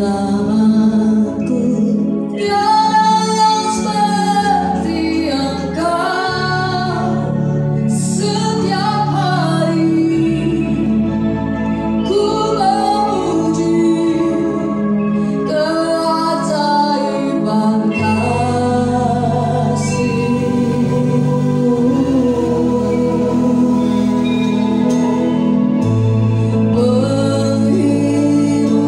Selamatku tiada yang seperti Engkau. Setiap hari ku memuji keajaiban kasih-Mu. Penghibur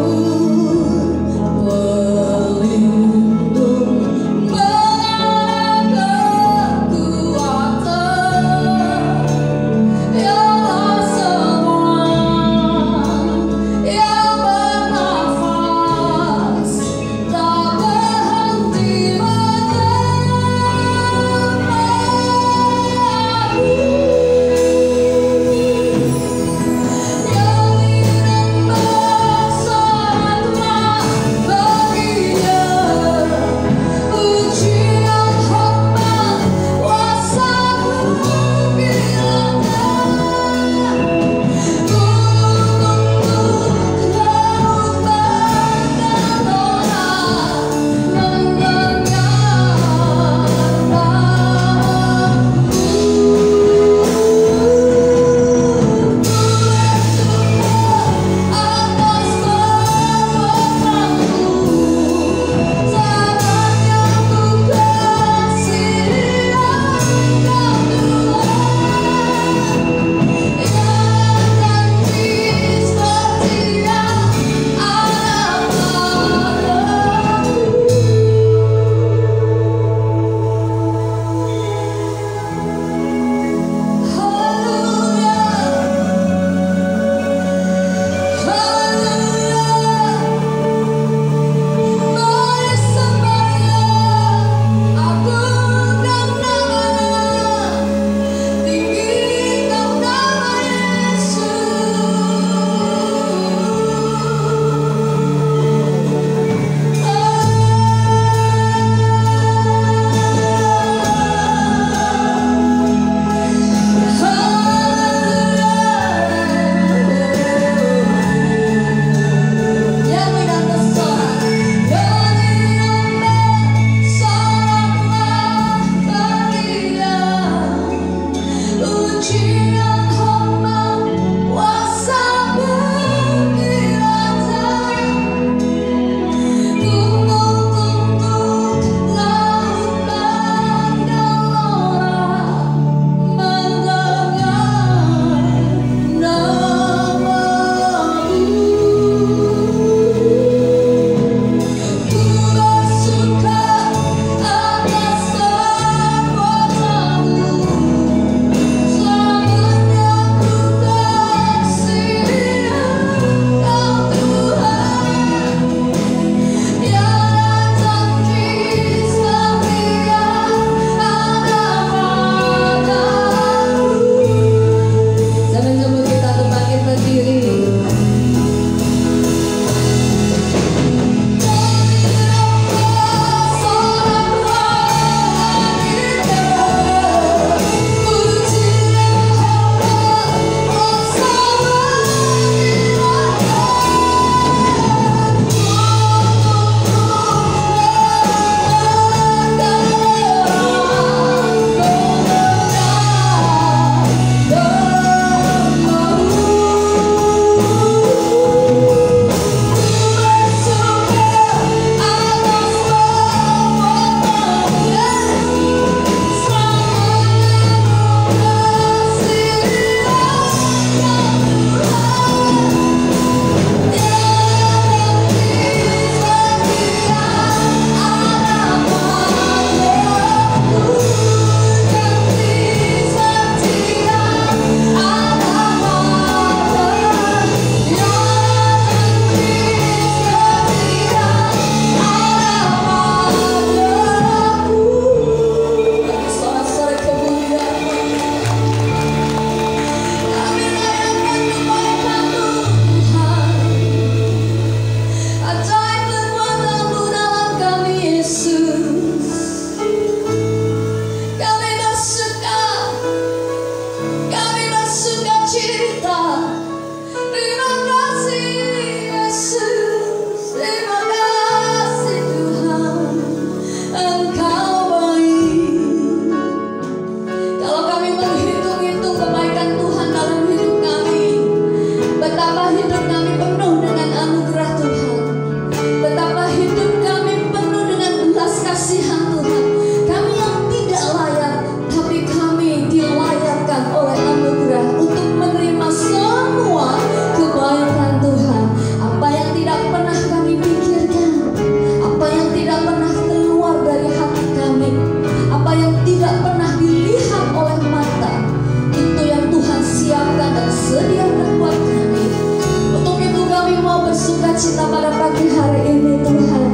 pada pagi hari ini Tuhan.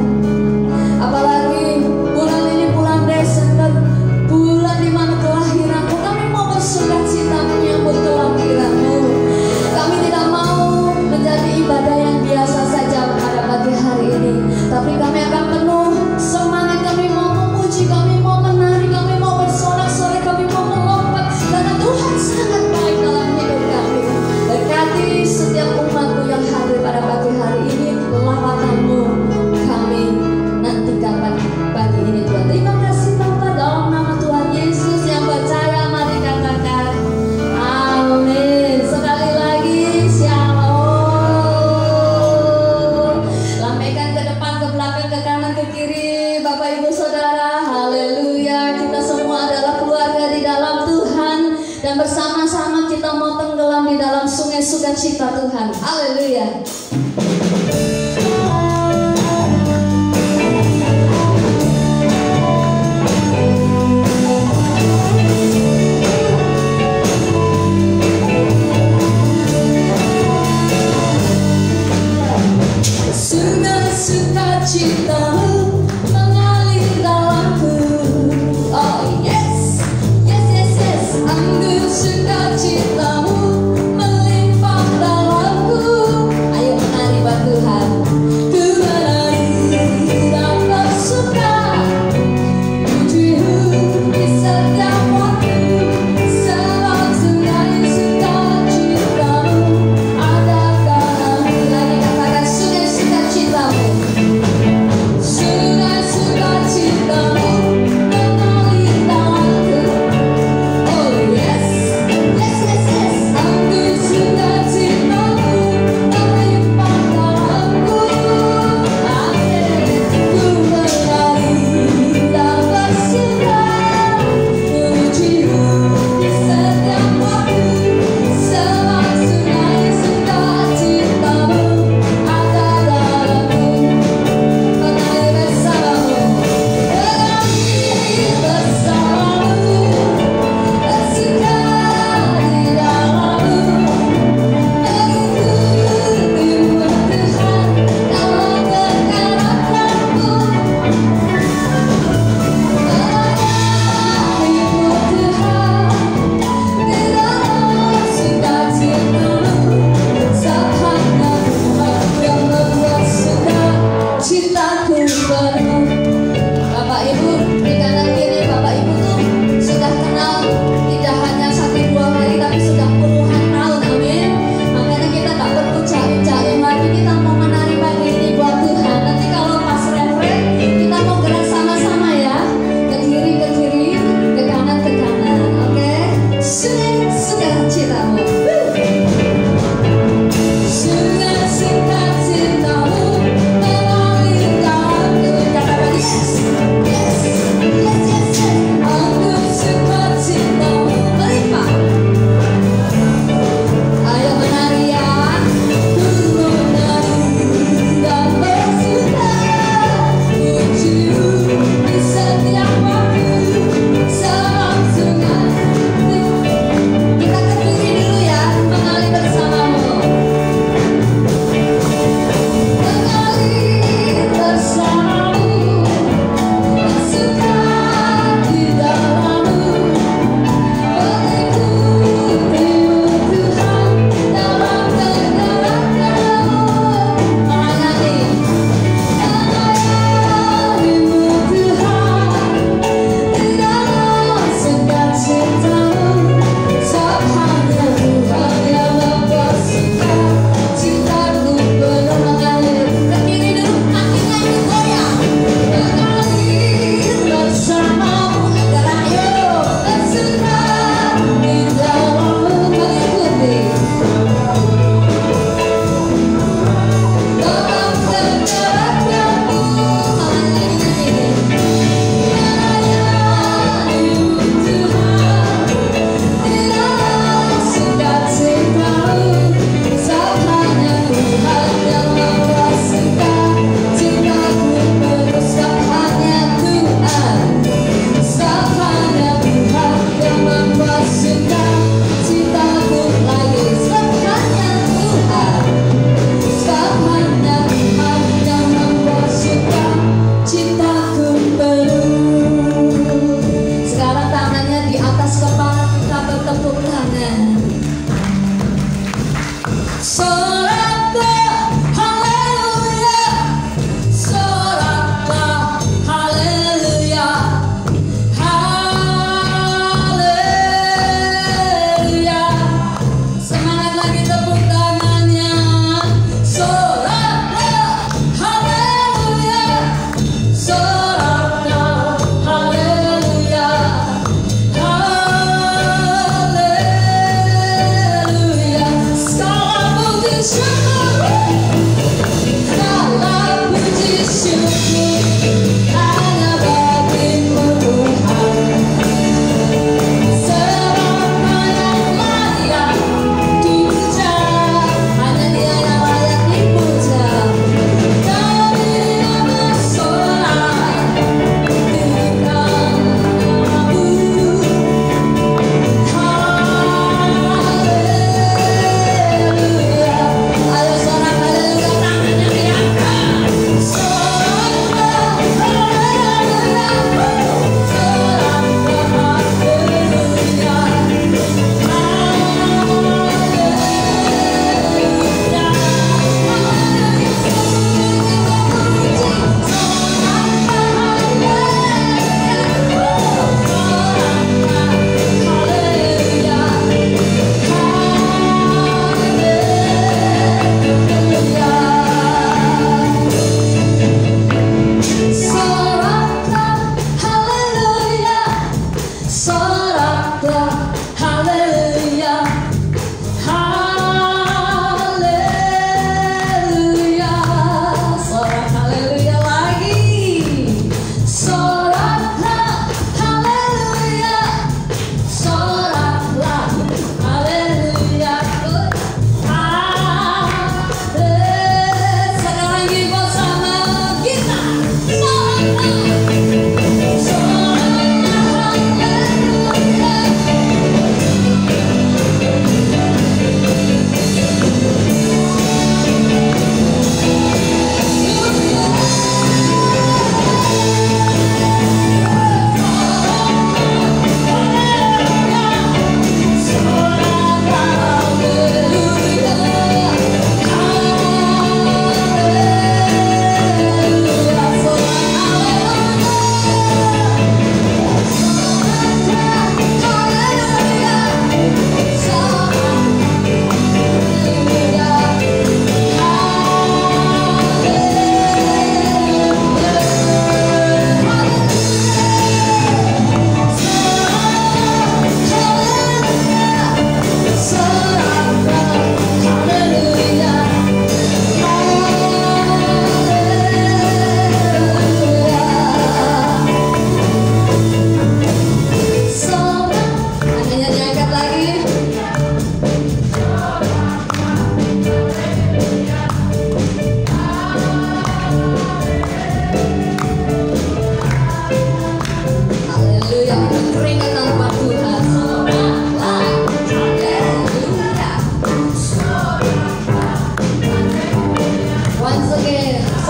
Apalagi bulan ini bulan Desember, bulan di mana kelahiranmu. Kami mau bersukacita menyambut kelahiranmu. Kami tidak mau menjadi ibadah yang biasa saja pada pagi hari ini, tapi kami akan penuh semangat. Kami mau memuji, kami mau menari, kami mau bersorak-sorai, kami mau melompat, karena Tuhan sangat baik dalam hidup kami. Berkati setiap umatmu yang hadir pada pagi hari ini. Lawatan-Mu kami nantikan pagi ini Tuhan. Terima kasih Bapa, dalam nama Tuhan Yesus. Yang percaya mari katakan amin. Sekali lagi shalom. Lambaikan ke depan, ke belakang, ke kanan, ke kiri, Bapak Ibu Saudara. Haleluya. Kita semua adalah keluarga di dalam Tuhan, dan bersama-sama kita mau tenggelam di dalam sungai sukacita Tuhan. Haleluya. Sungai sukacita-Mu mengalir dalamku. Oh yes, yes, yes, yes. Anggur sukacita-Mu melimpah dalamku. Ayo menari buat Tuhan. Ku menari dan bersuka, puji-Mu di setiap waktu. Sebab sungai sukacita-Mu ada dalamku. Lagi katakan sungai sukacita-Mu.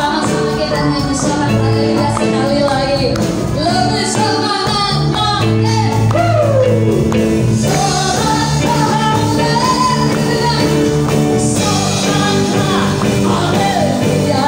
Sama-sama kita nyanyi sorak haleluya sekali lagi. Lebih semangat lagi. Sorak haleluya, sorak haleluya,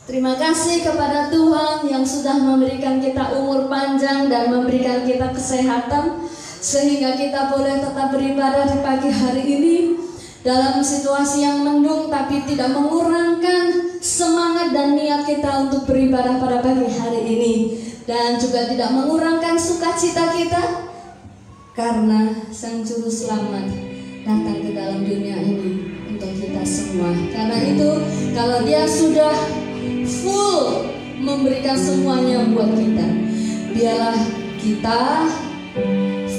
terima kasih kepada Tuhan yang sudah memberikan kita umur panjang dan memberikan kita kesehatan sehingga kita boleh tetap beribadah di pagi hari ini dalam situasi yang mendung, tapi tidak mengurangkan semangat dan niat kita untuk beribadah pada pagi hari ini, dan juga tidak mengurangkan sukacita kita karena Sang Juru Selamat datang ke dalam dunia ini untuk kita semua. Karena itu kalau Dia sudah full memberikan semuanya buat kita, biarlah kita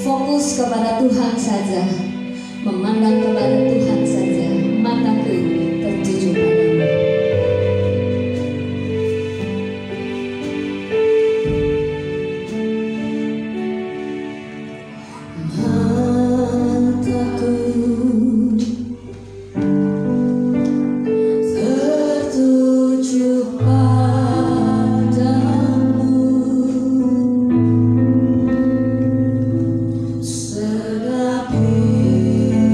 fokus kepada Tuhan saja, memandang kepada Tuhan saja, mataku tertuju padamu. Segala hidupku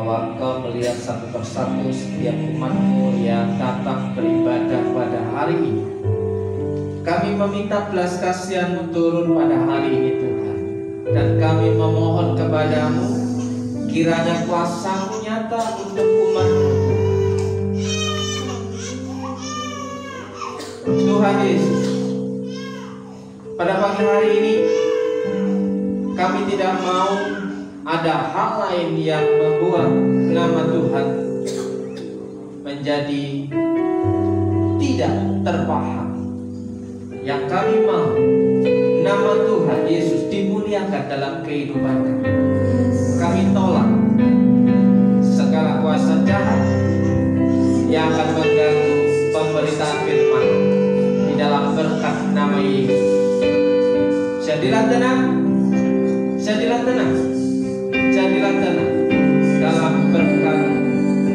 bahwa Engkau melihat satu persatu setiap umat-Mu yang datang beribadah pada hari ini. Kami meminta belas kasihan-Mu turun pada hari ini Tuhan, dan kami memohon kepada-Mu, kiranya kuasa-Mu nyata untuk umat-Mu. Tuhan Yesus, pada pagi hari ini kami tidak mau ada hal lain yang membuat nama Tuhan menjadi tidak terpaham. Yang kami mau nama Tuhan Yesus dimuliakan dalam kehidupan kami. Kami tolak segala kuasa jahat yang akan mengganggu pemberitaan firman di dalam berkat nama Yesus. Jadilah tenang, jadilah tenang, jadilah tenang dalam berkat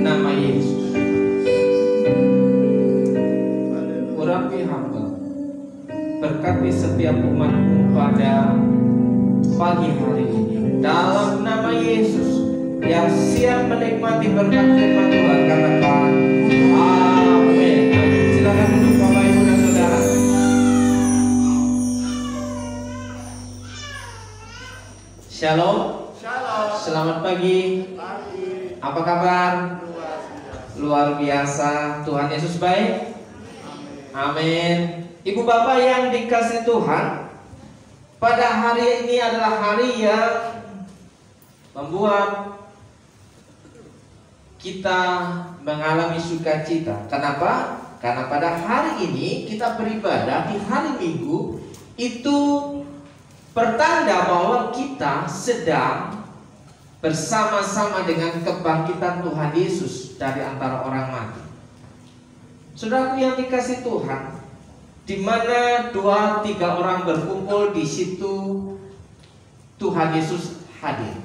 nama Yesus. Urapi hamba, berkati setiap umat-Mu pada pagi hari ini dalam nama Yesus, yang siap menikmati berkat firman Tuhan. Katakan amin. Silakan duduk Bapak Ibu dan Saudara. Shalom. Shalom. Selamat pagi. Apa kabar? Luar biasa. Tuhan Yesus baik. Amin. Ibu bapak yang dikasihi Tuhan, pada hari ini adalah hari yang membuat kita mengalami sukacita. Kenapa? Karena pada hari ini kita beribadah di hari Minggu. Itu pertanda bahwa kita sedang bersama-sama dengan kebangkitan Tuhan Yesus dari antara orang mati. Saudaraku yang dikasihi Tuhan, di mana 2-3 orang berkumpul, di situ Tuhan Yesus hadir.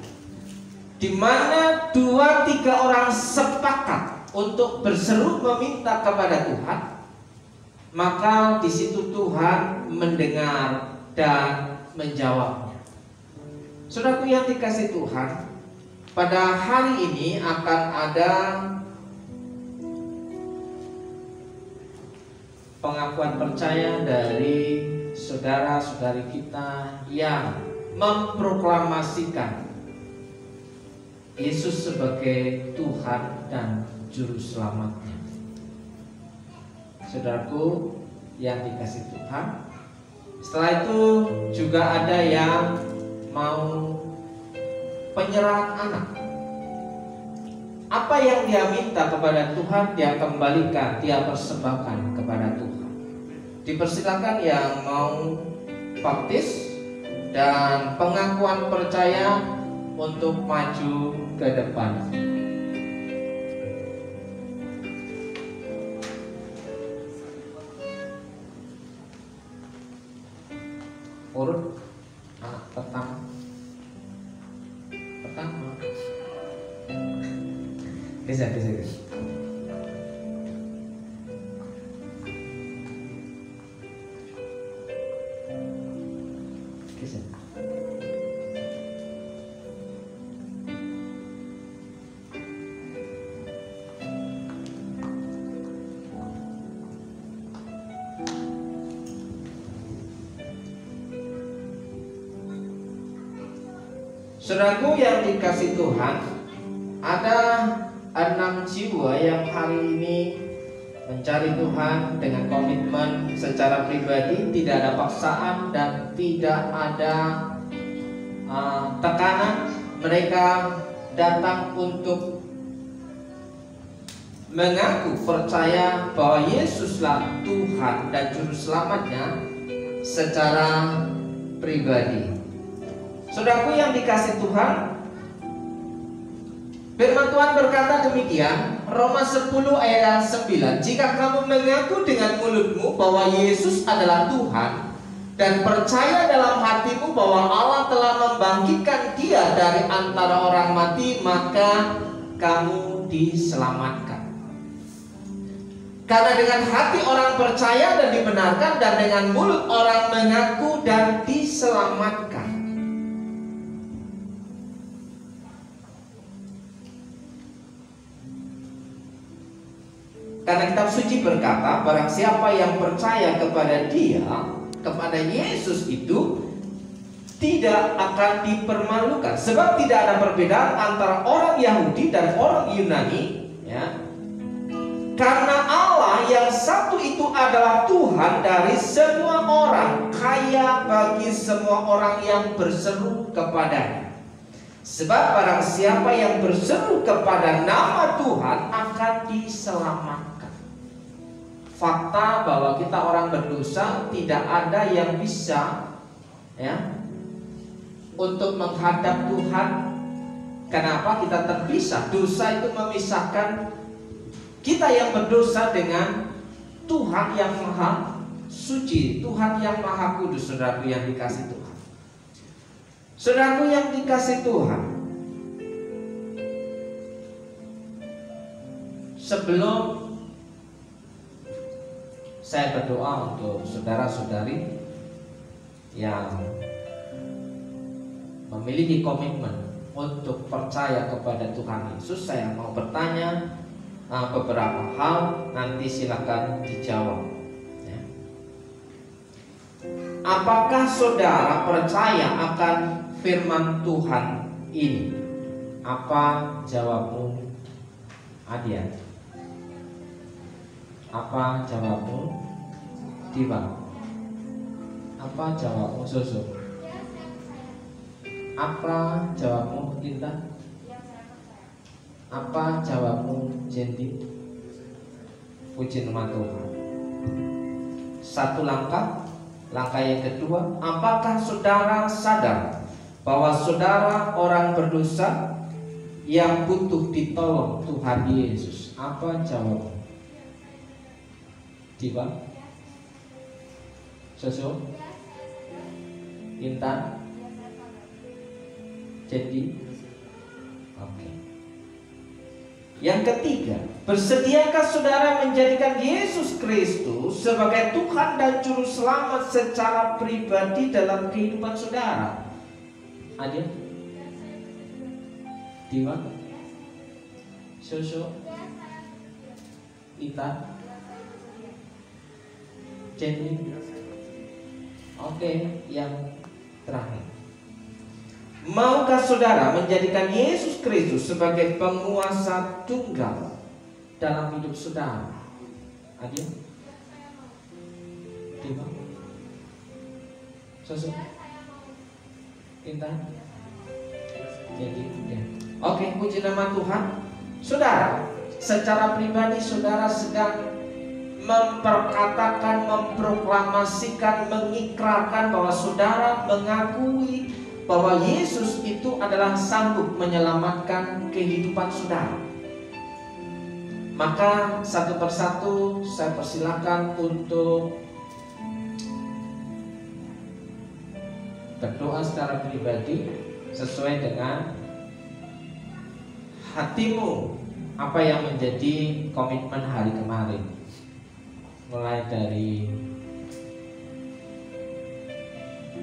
Di mana 2-3 orang sepakat untuk berseru meminta kepada Tuhan, maka di situ Tuhan mendengar dan menjawabnya. Saudaraku yang dikasihi Tuhan, pada hari ini akan ada pengakuan percaya dari saudara-saudari kita yang memproklamasikan Yesus sebagai Tuhan dan Juru Selamatnya. Saudaraku yang dikasihi Tuhan, setelah itu juga ada yang mau penyerahan anak. Apa yang dia minta kepada Tuhan, dia kembalikan, dia persembahkan kepada Tuhan. Dipersilakan yang mau baptis dan pengakuan percaya untuk maju ke depan. Urut anak pertama. Bisa. Saudaraku yang dikasihi Tuhan, ada 6 jiwa yang hari ini mencari Tuhan dengan komitmen secara pribadi, tidak ada paksaan dan tidak ada tekanan. Mereka datang untuk mengaku percaya bahwa Yesuslah Tuhan dan Juru Selamatnya secara pribadi. Saudaraku yang dikasihi Tuhan, firman Tuhan berkata demikian, Roma 10 ayat 9, jika kamu mengaku dengan mulutmu bahwa Yesus adalah Tuhan dan percaya dalam hatimu bahwa Allah telah membangkitkan Dia dari antara orang mati, maka kamu diselamatkan. Karena dengan hati orang percaya dan dibenarkan, dan dengan mulut orang mengaku dan diselamatkan. Karena kitab suci berkata, barang siapa yang percaya kepada Dia, kepada Yesus itu tidak akan dipermalukan. Sebab tidak ada perbedaan antara orang Yahudi dan orang Yunani, ya. Karena Allah yang satu itu adalah Tuhan dari semua orang, kaya bagi semua orang yang berseru kepadanya. Sebab barang siapa yang berseru kepada nama Tuhan akan diselamatkan. Fakta bahwa kita orang berdosa, tidak ada yang bisa, ya, untuk menghadap Tuhan. Kenapa kita terpisah? Dosa itu memisahkan kita yang berdosa dengan Tuhan yang maha suci, Tuhan yang maha kudus. Saudaraku yang dikasih Tuhan, saudaraku yang dikasih Tuhan, sebelum saya berdoa untuk saudara-saudari yang memiliki komitmen untuk percaya kepada Tuhan Yesus, saya mau bertanya beberapa hal, nanti silakan dijawab, ya. Apakah saudara percaya akan firman Tuhan ini? Apa jawabmu, Adia? Apa jawabmu, Diva? Apa jawabmu, Susu? Apa jawabmu, Intan? Apa jawabmu, Jendi? Puji nama Tuhan. Satu langkah. Langkah yang kedua, apakah saudara sadar bahwa saudara orang berdosa yang butuh ditolong Tuhan Yesus? Apa jawabmu, Diva? Susu? Intan? Jendi? Oke. Yang ketiga, bersediakah saudara menjadikan Yesus Kristus sebagai Tuhan dan Juru Selamat secara pribadi dalam kehidupan saudara? Adil? Diva? Susu? Ita? Jenny? Oke, yang terakhir, maukah saudara menjadikan Yesus Kristus sebagai penguasa tunggal dalam hidup saudara? Adil? Diva? Susu? Intan? Jadi, ya. Oke, puji nama Tuhan. Saudara, secara pribadi saudara sedang memperkatakan, memproklamasikan, mengikrarkan bahwa saudara mengakui bahwa Yesus itu adalah sanggup menyelamatkan kehidupan saudara. Maka satu persatu saya persilakan untuk berdoa secara pribadi sesuai dengan hatimu, apa yang menjadi komitmen hari kemarin. Mulai dari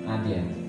Nadia.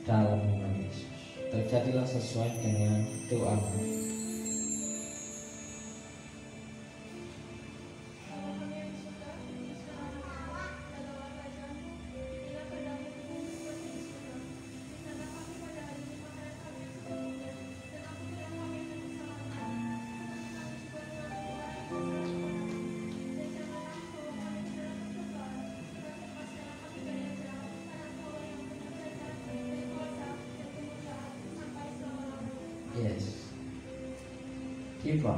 Dalam nama Yesus, terjadilah sesuai dengan doa. Yes. Diva.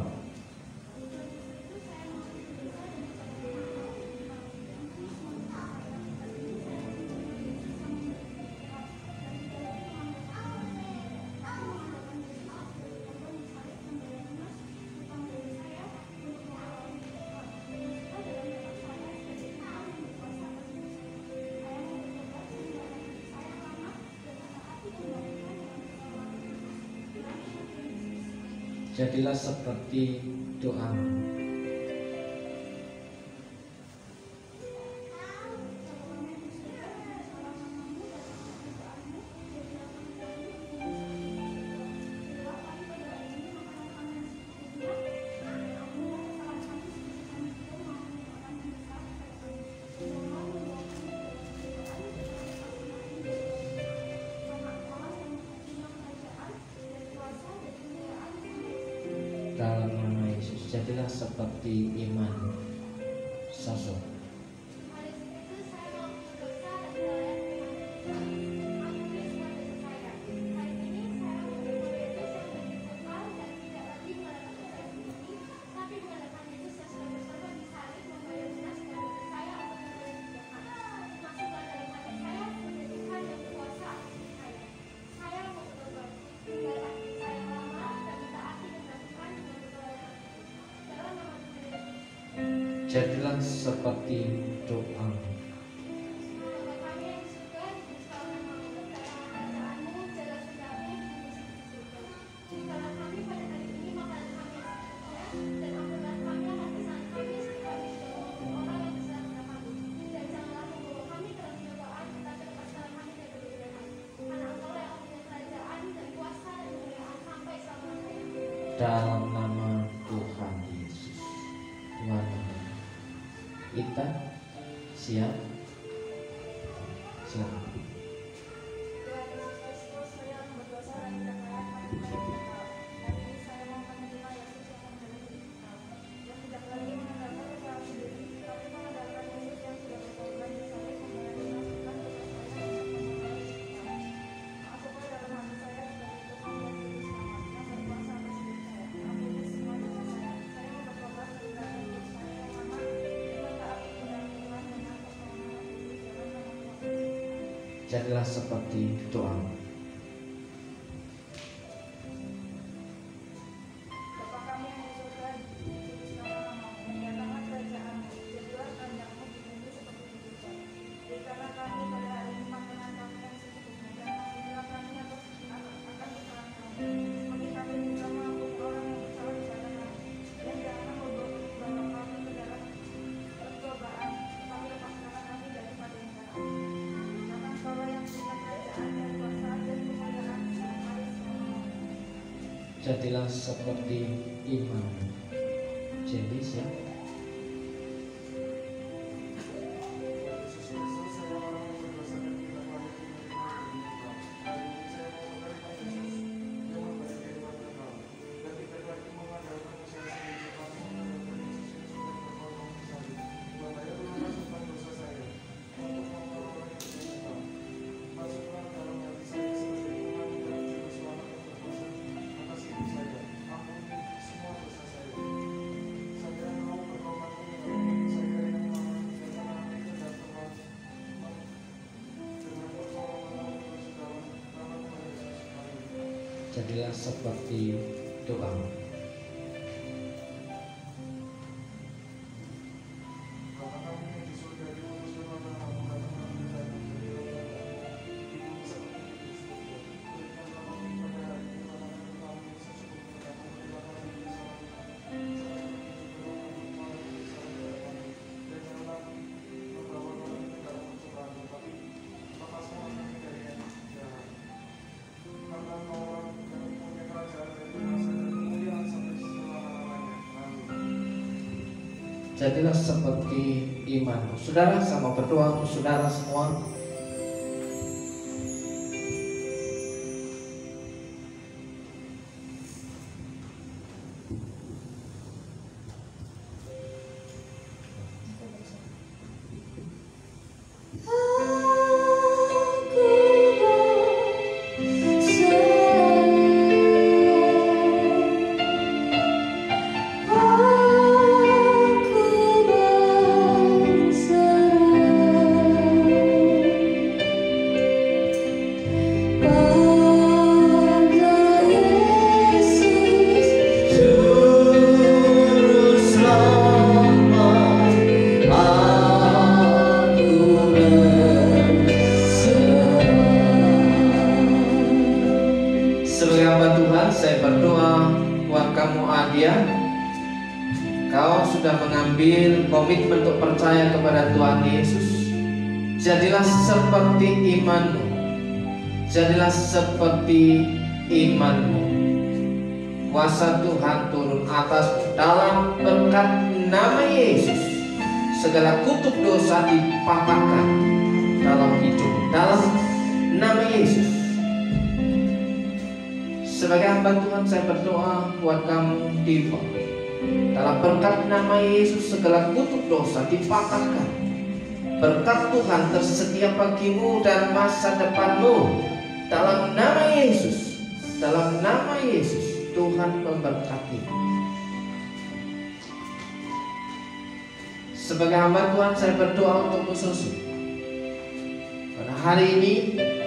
jadilah seperti doamu. Dalam nama Yesus, jadilah seperti iman Saso. Jadilah seperti doamu. Dalam nama Tuhan Yesus. Tuhan kita siap. Silakan. Jadilah seperti doamu. Jadilah seperti iman. Jadi siapa? Jadilah seperti doamu. Jadilah seperti iman. Saudara, sama berdoa untuk saudara semua. Sebagai hamba Tuhan, saya berdoa buat kamu Adia. Kau sudah mengambil komitmen untuk percaya kepada Tuhan Yesus. Jadilah seperti imanmu. Jadilah seperti imanmu. Kuasa Tuhan turun atasmu dalam berkat nama Yesus. Segala kutuk dosa dipatahkan dalam hidup, dalam nama Yesus. Sebagai hamba Tuhan, saya berdoa buat kamu Diva. Dalam berkat nama Yesus, segala kutuk dosa dipatahkan. Berkat Tuhan tersedia bagimu dan masa depanmu. Dalam nama Yesus, dalam nama Yesus, Tuhan memberkati. Sebagai hamba Tuhan, saya berdoa untuk khusus. Pada hari ini,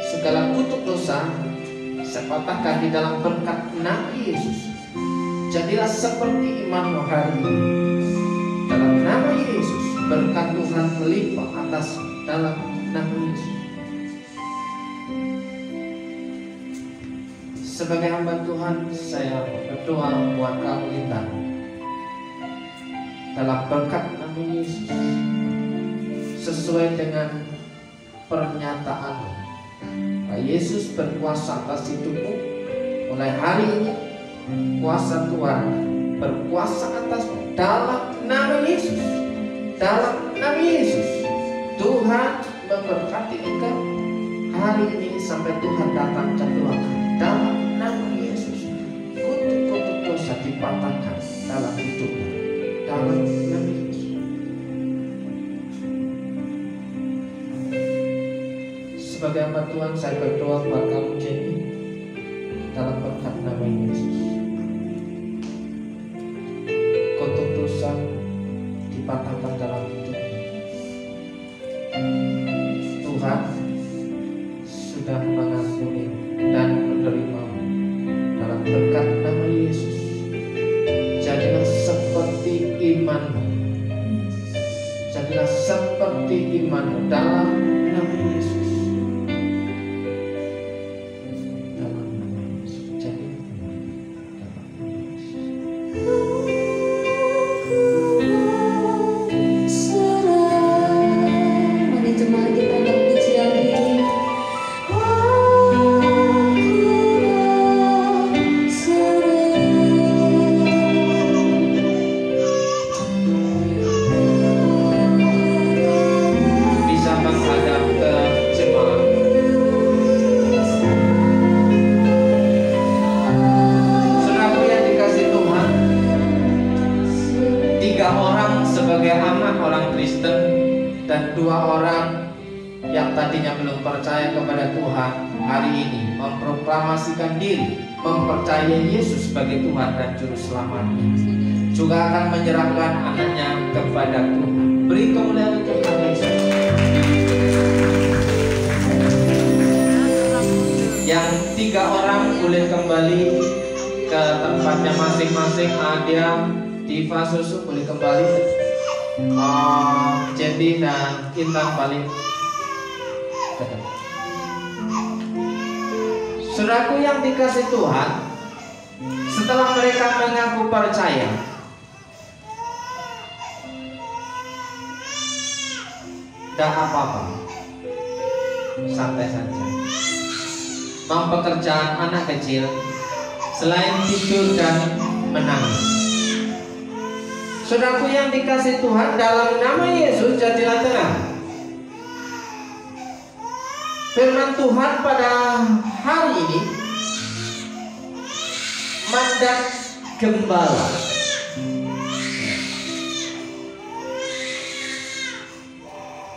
segala kutuk dosa saya patahkan di dalam berkat nama Yesus. Jadilah seperti imanmu hari ini. Dalam nama Yesus, berkat Tuhan melimpah atas dalam nama Yesus. Sebagai hamba Tuhan, saya berdoa buat kamu Intan. Dalam berkat nama Yesus, sesuai dengan pernyataan Yesus berkuasa atas hidupmu. Mulai hari ini, kuasa Tuhan berkuasa atasmu dalam nama Yesus. Dalam nama Yesus, Tuhan memberkati engkau hari ini sampai Tuhan datang kedua kali. Dalam nama Yesus, kutuk-kutuk dosa dipatahkan dalam hidupmu. Dalam nama Yesus. Sebagai hamba Tuhan, saya berdoa buat kamu Jenny. Dalam berkat nama Yesus, kutuk dosa dipatahkan dalam hidupmu. Tuhan sudah mengampuni dan menerimamu. Dalam berkat nama Yesus, jadilah seperti imanmu. Jadilah seperti imanmu dalam nama Yesus. Memproklamasikan diri, mempercayai Yesus sebagai Tuhan dan Juru Selamatnya, juga akan menyerahkan anaknya kepada Tuhan. Beri kemuliaan untuk Tuhan Yesus. Yang 3 orang boleh kembali ke tempatnya masing-masing. Adia, Diva, Susu boleh kembali. Jadi dan Intan balik ke depan. Saudaraku yang dikasih Tuhan, setelah mereka mengaku percaya, tidak apa-apa, santai saja. Mau pekerjaan anak kecil, selain tidur dan menangis. Saudaraku yang dikasih Tuhan, dalam nama Yesus jadilah tenang. Firman Tuhan pada hari ini, mandat gembala.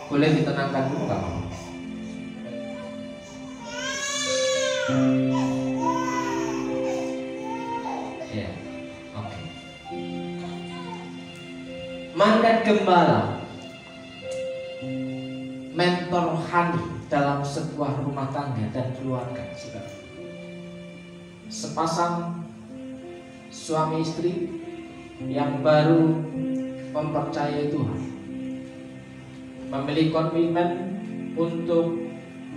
Boleh ditenangkan dulu Pak? Ya, oke. Mandat gembala, mentor rohani dalam sebuah rumah tangga dan keluarga, saudara. Sepasang suami istri yang baru mempercayai Tuhan, memiliki komitmen untuk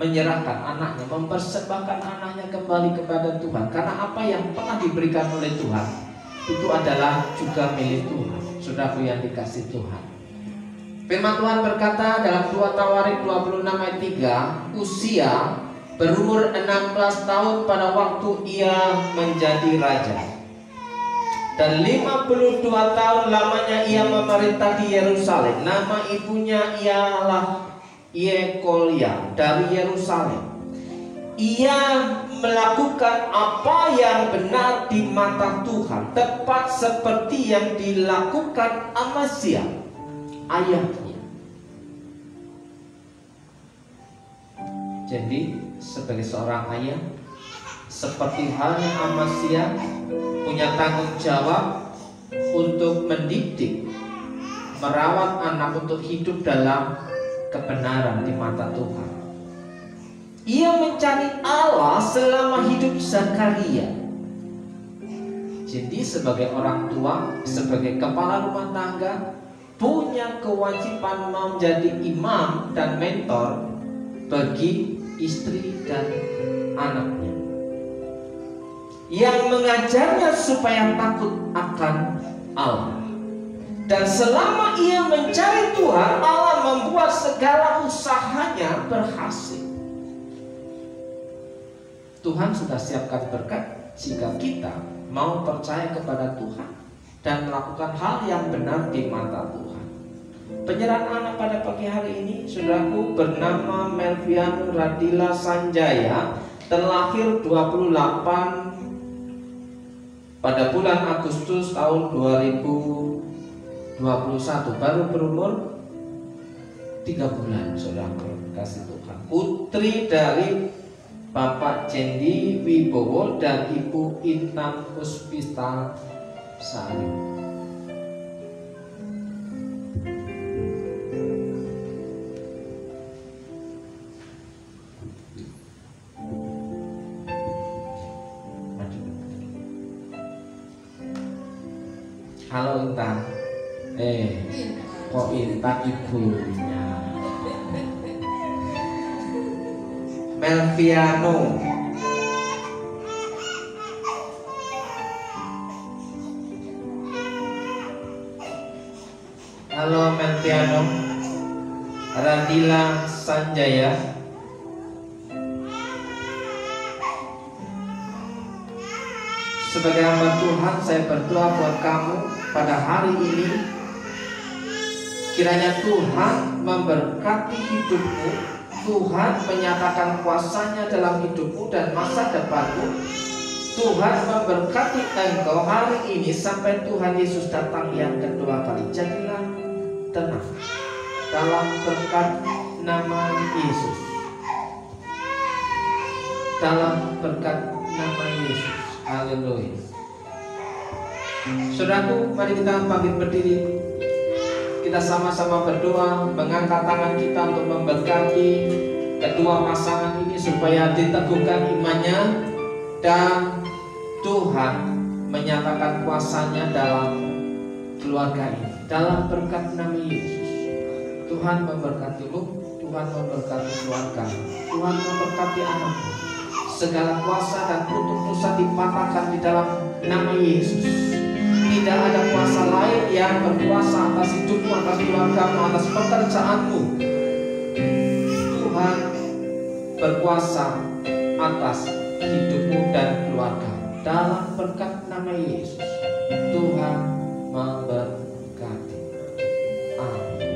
menyerahkan anaknya, mempersembahkan anaknya kembali kepada Tuhan. Karena apa yang pernah diberikan oleh Tuhan itu adalah juga milik Tuhan. Saudaraku yang dikasih Tuhan, firman Tuhan berkata dalam 2 Tawarik 26 ayat 3, Usia berumur 16 tahun pada waktu ia menjadi raja, dan 52 tahun lamanya ia memerintah di Yerusalem. Nama ibunya ialah Yekolia dari Yerusalem. Ia melakukan apa yang benar di mata Tuhan, tepat seperti yang dilakukan Amazia ayahnya. Jadi sebagai seorang ayah, seperti halnya Amazia, punya tanggung jawab untuk mendidik, merawat anak untuk hidup dalam kebenaran di mata Tuhan. Ia mencari Allah selama hidup Zakaria. Jadi sebagai orang tua, sebagai kepala rumah tangga, punya kewajiban menjadi imam dan mentor bagi istri dan anaknya, yang mengajarnya supaya takut akan Allah. Dan selama ia mencari Tuhan, Allah membuat segala usahanya berhasil. Tuhan sudah siapkan berkat jika kita mau percaya kepada Tuhan dan melakukan hal yang benar di mata Tuhan. Penyerahan anak pada pagi hari ini, saudaraku, bernama Melviano Radila Sanjaya, terlahir 28 pada bulan Agustus tahun 2021, baru berumur 3 bulan, saudaraku, kasih Tuhan. Putri dari Bapak Cendi Wibowo dan Ibu Intan Puspita Salim. Halo Intan. Kok Intan ibunya? Melviano. Halo Melviano Radila Sanjaya. Sebagai hamba Tuhan, saya berdoa buat kamu pada hari ini. Kiranya Tuhan memberkati hidupmu, Tuhan menyatakan kuasa-Nya dalam hidupmu dan masa depanmu. Tuhan memberkati engkau hari ini sampai Tuhan Yesus datang yang kedua kali. Jadilah tenang dalam berkat nama Yesus. Dalam berkat nama Yesus. Haleluya. Saudaraku, mari kita bangkit berdiri. Kita sama-sama berdoa, mengangkat tangan kita untuk memberkati kedua pasangan ini supaya diteguhkan imannya dan Tuhan menyatakan kuasa-Nya dalam keluarga ini. Dalam berkat nama Yesus, Tuhan memberkatimu, Tuhan memberkati keluarga, Tuhan memberkati anakmu. Segala kuasa dan kutuk dosa dipatahkan di dalam nama Yesus. Tidak ada kuasa lain yang berkuasa atas hidupmu, atas keluargamu, atas pekerjaanmu. Tuhan berkuasa atas hidupmu dan keluarga. Dalam berkat nama Yesus, Tuhan memberkati. Amin.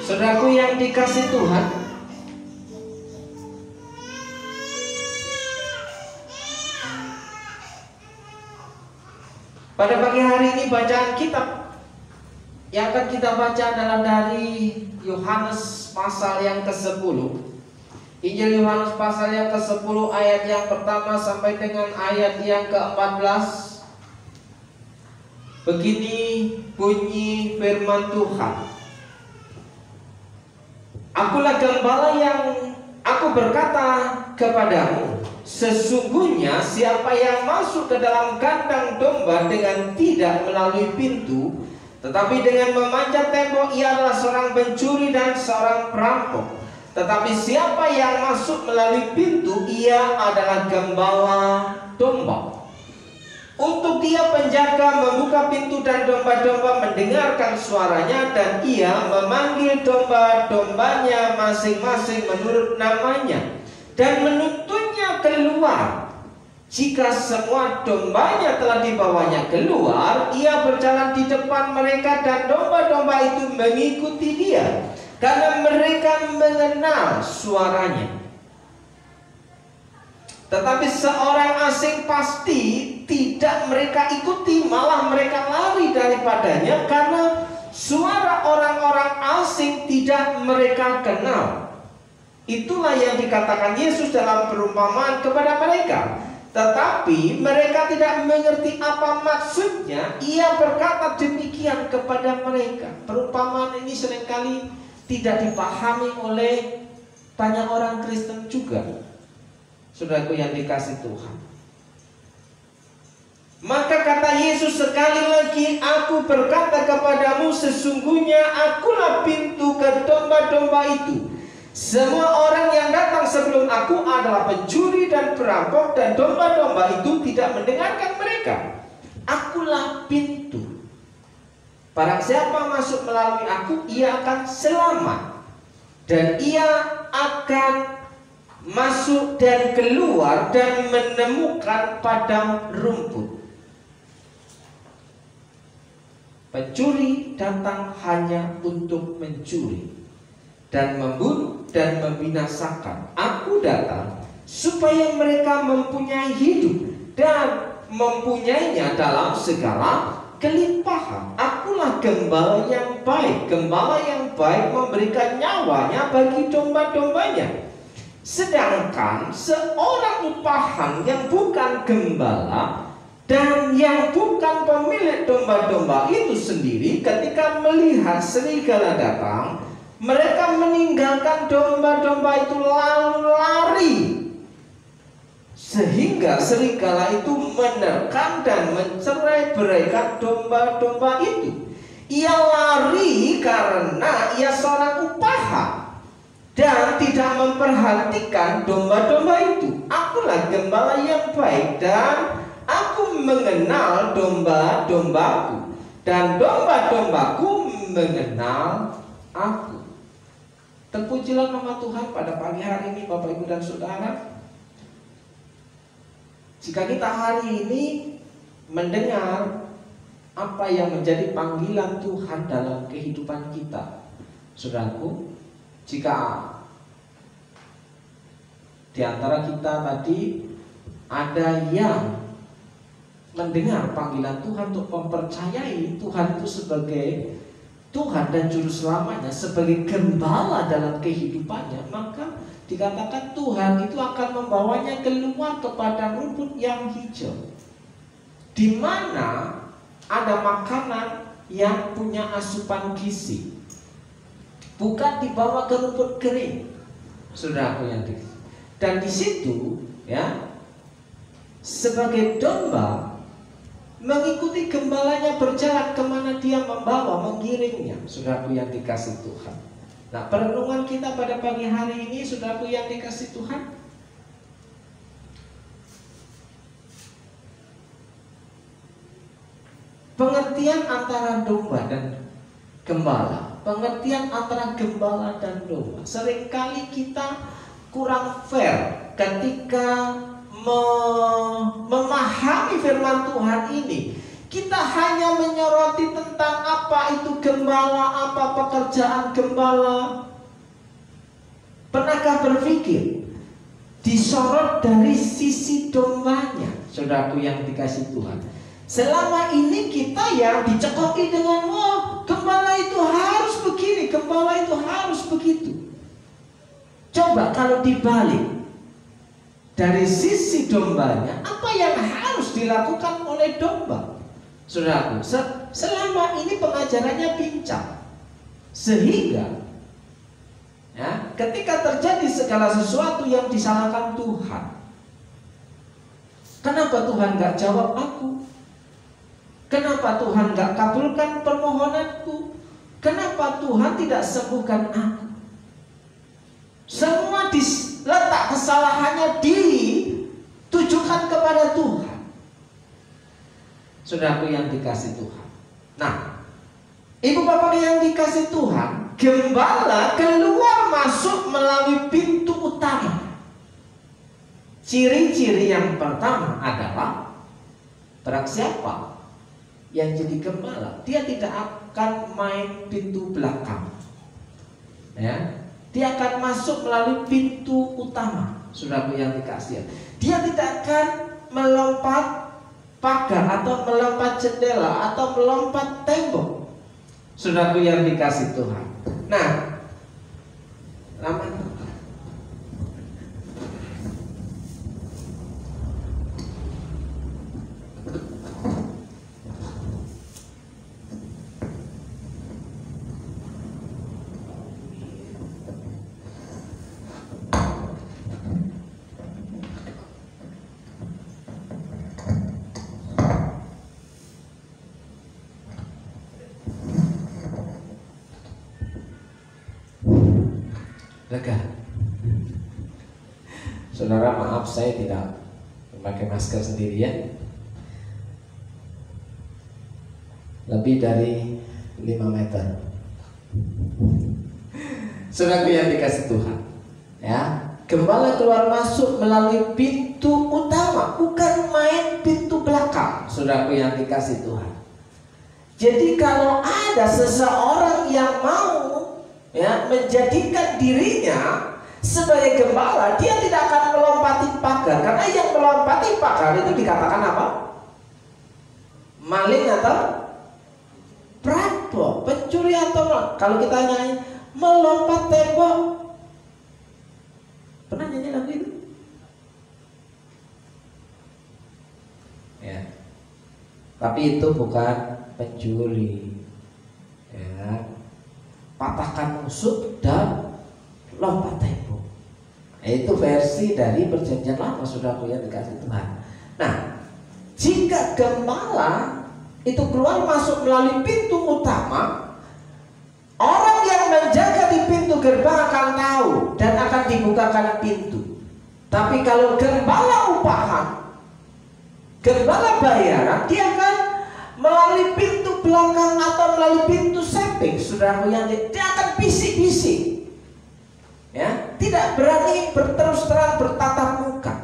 Saudaraku yang dikasih Tuhan, pada pagi hari ini bacaan kitab yang akan kita baca adalah dari Yohanes pasal yang ke-10. Injil Yohanes pasal yang ke-10 ayat yang pertama sampai dengan ayat yang ke-14. Begini bunyi firman Tuhan. Akulah gembala yang Aku berkata kepadamu, sesungguhnya siapa yang masuk ke dalam kandang domba dengan tidak melalui pintu, tetapi dengan memanjat tembok, ia adalah seorang pencuri dan seorang perampok. Tetapi siapa yang masuk melalui pintu, ia adalah gembala domba. Untuk dia penjaga membuka pintu dan domba-domba mendengarkan suaranya, dan ia memanggil domba-dombanya masing-masing menurut namanya dan menuntunnya keluar. Jika semua dombanya telah dibawanya keluar, ia berjalan di depan mereka dan domba-domba itu mengikuti dia, karena mereka mengenal suaranya. Tetapi seorang asing pasti tidak mereka ikuti, malah mereka lari daripadanya, karena suara orang-orang asing tidak mereka kenal. Itulah yang dikatakan Yesus dalam perumpamaan kepada mereka. Tetapi mereka tidak mengerti apa maksudnya. Ia berkata demikian kepada mereka. Perumpamaan ini seringkali tidak dipahami oleh banyak orang Kristen juga, saudaraku yang dikasih Tuhan. Maka kata Yesus sekali lagi, aku berkata kepadamu, sesungguhnya akulah pintu ke domba-domba itu. Semua orang yang datang sebelum aku adalah pencuri dan perampok, dan domba-domba itu tidak mendengarkan mereka. Akulah pintu. Barang siapa masuk melalui aku, ia akan selamat, dan ia akan masuk dan keluar dan menemukan padang rumput. Pencuri datang hanya untuk mencuri dan membunuh dan membinasakan. Aku datang supaya mereka mempunyai hidup dan mempunyainya dalam segala kelimpahan. Akulah gembala yang baik. Gembala yang baik memberikan nyawanya bagi domba-dombanya. Sedangkan seorang upahan yang bukan gembala dan yang bukan pemilik domba-domba itu sendiri, ketika melihat serigala datang, mereka meninggalkan domba-domba itu lalu lari, sehingga serigala itu menerkam dan mencerai-beraikan domba-domba itu. Ia lari karena ia seorang upahan dan tidak memperhatikan domba-domba itu. Akulah gembala yang baik, dan aku mengenal domba-dombaku, dan domba-dombaku mengenal aku. Terpujilah nama Tuhan pada pagi hari ini, Bapak, Ibu, dan Saudara. Jika kita hari ini mendengar apa yang menjadi panggilan Tuhan dalam kehidupan kita, saudaraku, jika di antara kita tadi ada yang mendengar panggilan Tuhan untuk mempercayai Tuhan itu sebagai Tuhan dan Juru Selamanya, sebagai gembala dalam kehidupannya, maka dikatakan Tuhan itu akan membawanya keluar ke padang rumput yang hijau, di mana ada makanan yang punya asupan gizi, bukan dibawa ke rumput kering, saudaraku yang dikasih. Dan di situ, ya, sebagai domba mengikuti gembalanya berjalan kemana dia membawa, mengiringnya, saudaraku yang dikasih Tuhan. Nah, perenungan kita pada pagi hari ini, saudaraku yang dikasih Tuhan, pengertian antara domba dan gembala, pengertian antara gembala dan domba, seringkali kita kurang fair ketika memahami firman Tuhan ini. Kita hanya menyoroti tentang apa itu gembala, apa pekerjaan gembala. Pernahkah berpikir disorot dari sisi dombanya, saudaraku yang dikasih Tuhan? Selama ini kita yang dicekoki dengan, wah, gembala itu harus begini, gembala itu harus begitu. Coba kalau dibalik, dari sisi dombanya, apa yang harus dilakukan oleh domba? Saudaraku, selama ini pengajarannya pincang, sehingga, ya, ketika terjadi segala sesuatu yang disalahkan Tuhan, kenapa Tuhan gak jawab aku? Kenapa Tuhan gak kabulkan permohonanku? Kenapa Tuhan tidak sembuhkan aku? Semua letak kesalahannya ditujukan kepada Tuhan. Saudaraku yang dikasih Tuhan. Nah, ibu bapak yang dikasih Tuhan, gembala keluar masuk melalui pintu utama. Ciri-ciri yang pertama adalah barang siapa yang jadi gembala, dia tidak akan main pintu belakang. Ya, dia akan masuk melalui pintu utama. Saudaraku yang dikasih, dia tidak akan melompat pagar atau melompat jendela atau melompat tembok. Saudaraku yang dikasih Tuhan. Nah, lama lega. Saudara, maaf saya tidak memakai masker sendirian. Lebih dari 5 meter. Saudara yang dikasih Tuhan, ya, gembala keluar masuk melalui pintu utama, bukan main pintu belakang. Saudaraku yang dikasih Tuhan. Jadi kalau ada seseorang yang mau menjadikan dirinya sebagai gembala, dia tidak akan melompati pagar, karena yang melompati pagar itu dikatakan apa? Maling atau perampok, pencuri atau kalau kita nyanyi melompat tembok. Pernah nyanyi lagu itu? Ya. Tapi itu bukan pencuri. Ya. Patahkan musuh dan lompat tembok. Itu versi dari perjanjian lama, saudaraku yang dikasih Tuhan. Nah, jika gembala itu keluar masuk melalui pintu utama, orang yang menjaga di pintu gerbang akan tahu dan akan dibukakan pintu. Tapi kalau gembala upahan, gembala bayaran, dia akan melalui pintu belakang atau melalui pintu samping. Saudaraku yang dia akan bisik-bisik, ya, tidak berani berterus terang bertatap muka.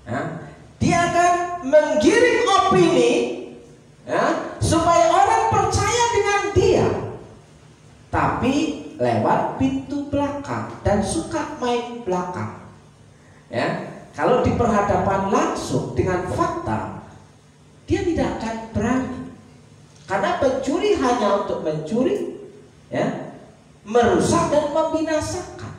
Ya, dia akan menggiring opini, ya, supaya orang percaya dengan dia, tapi lewat pintu belakang dan suka main belakang. Ya, kalau di perhadapan langsung dengan fakta, dia tidak akan berani, karena pencuri hanya untuk mencuri, ya, merusak dan membinasakan.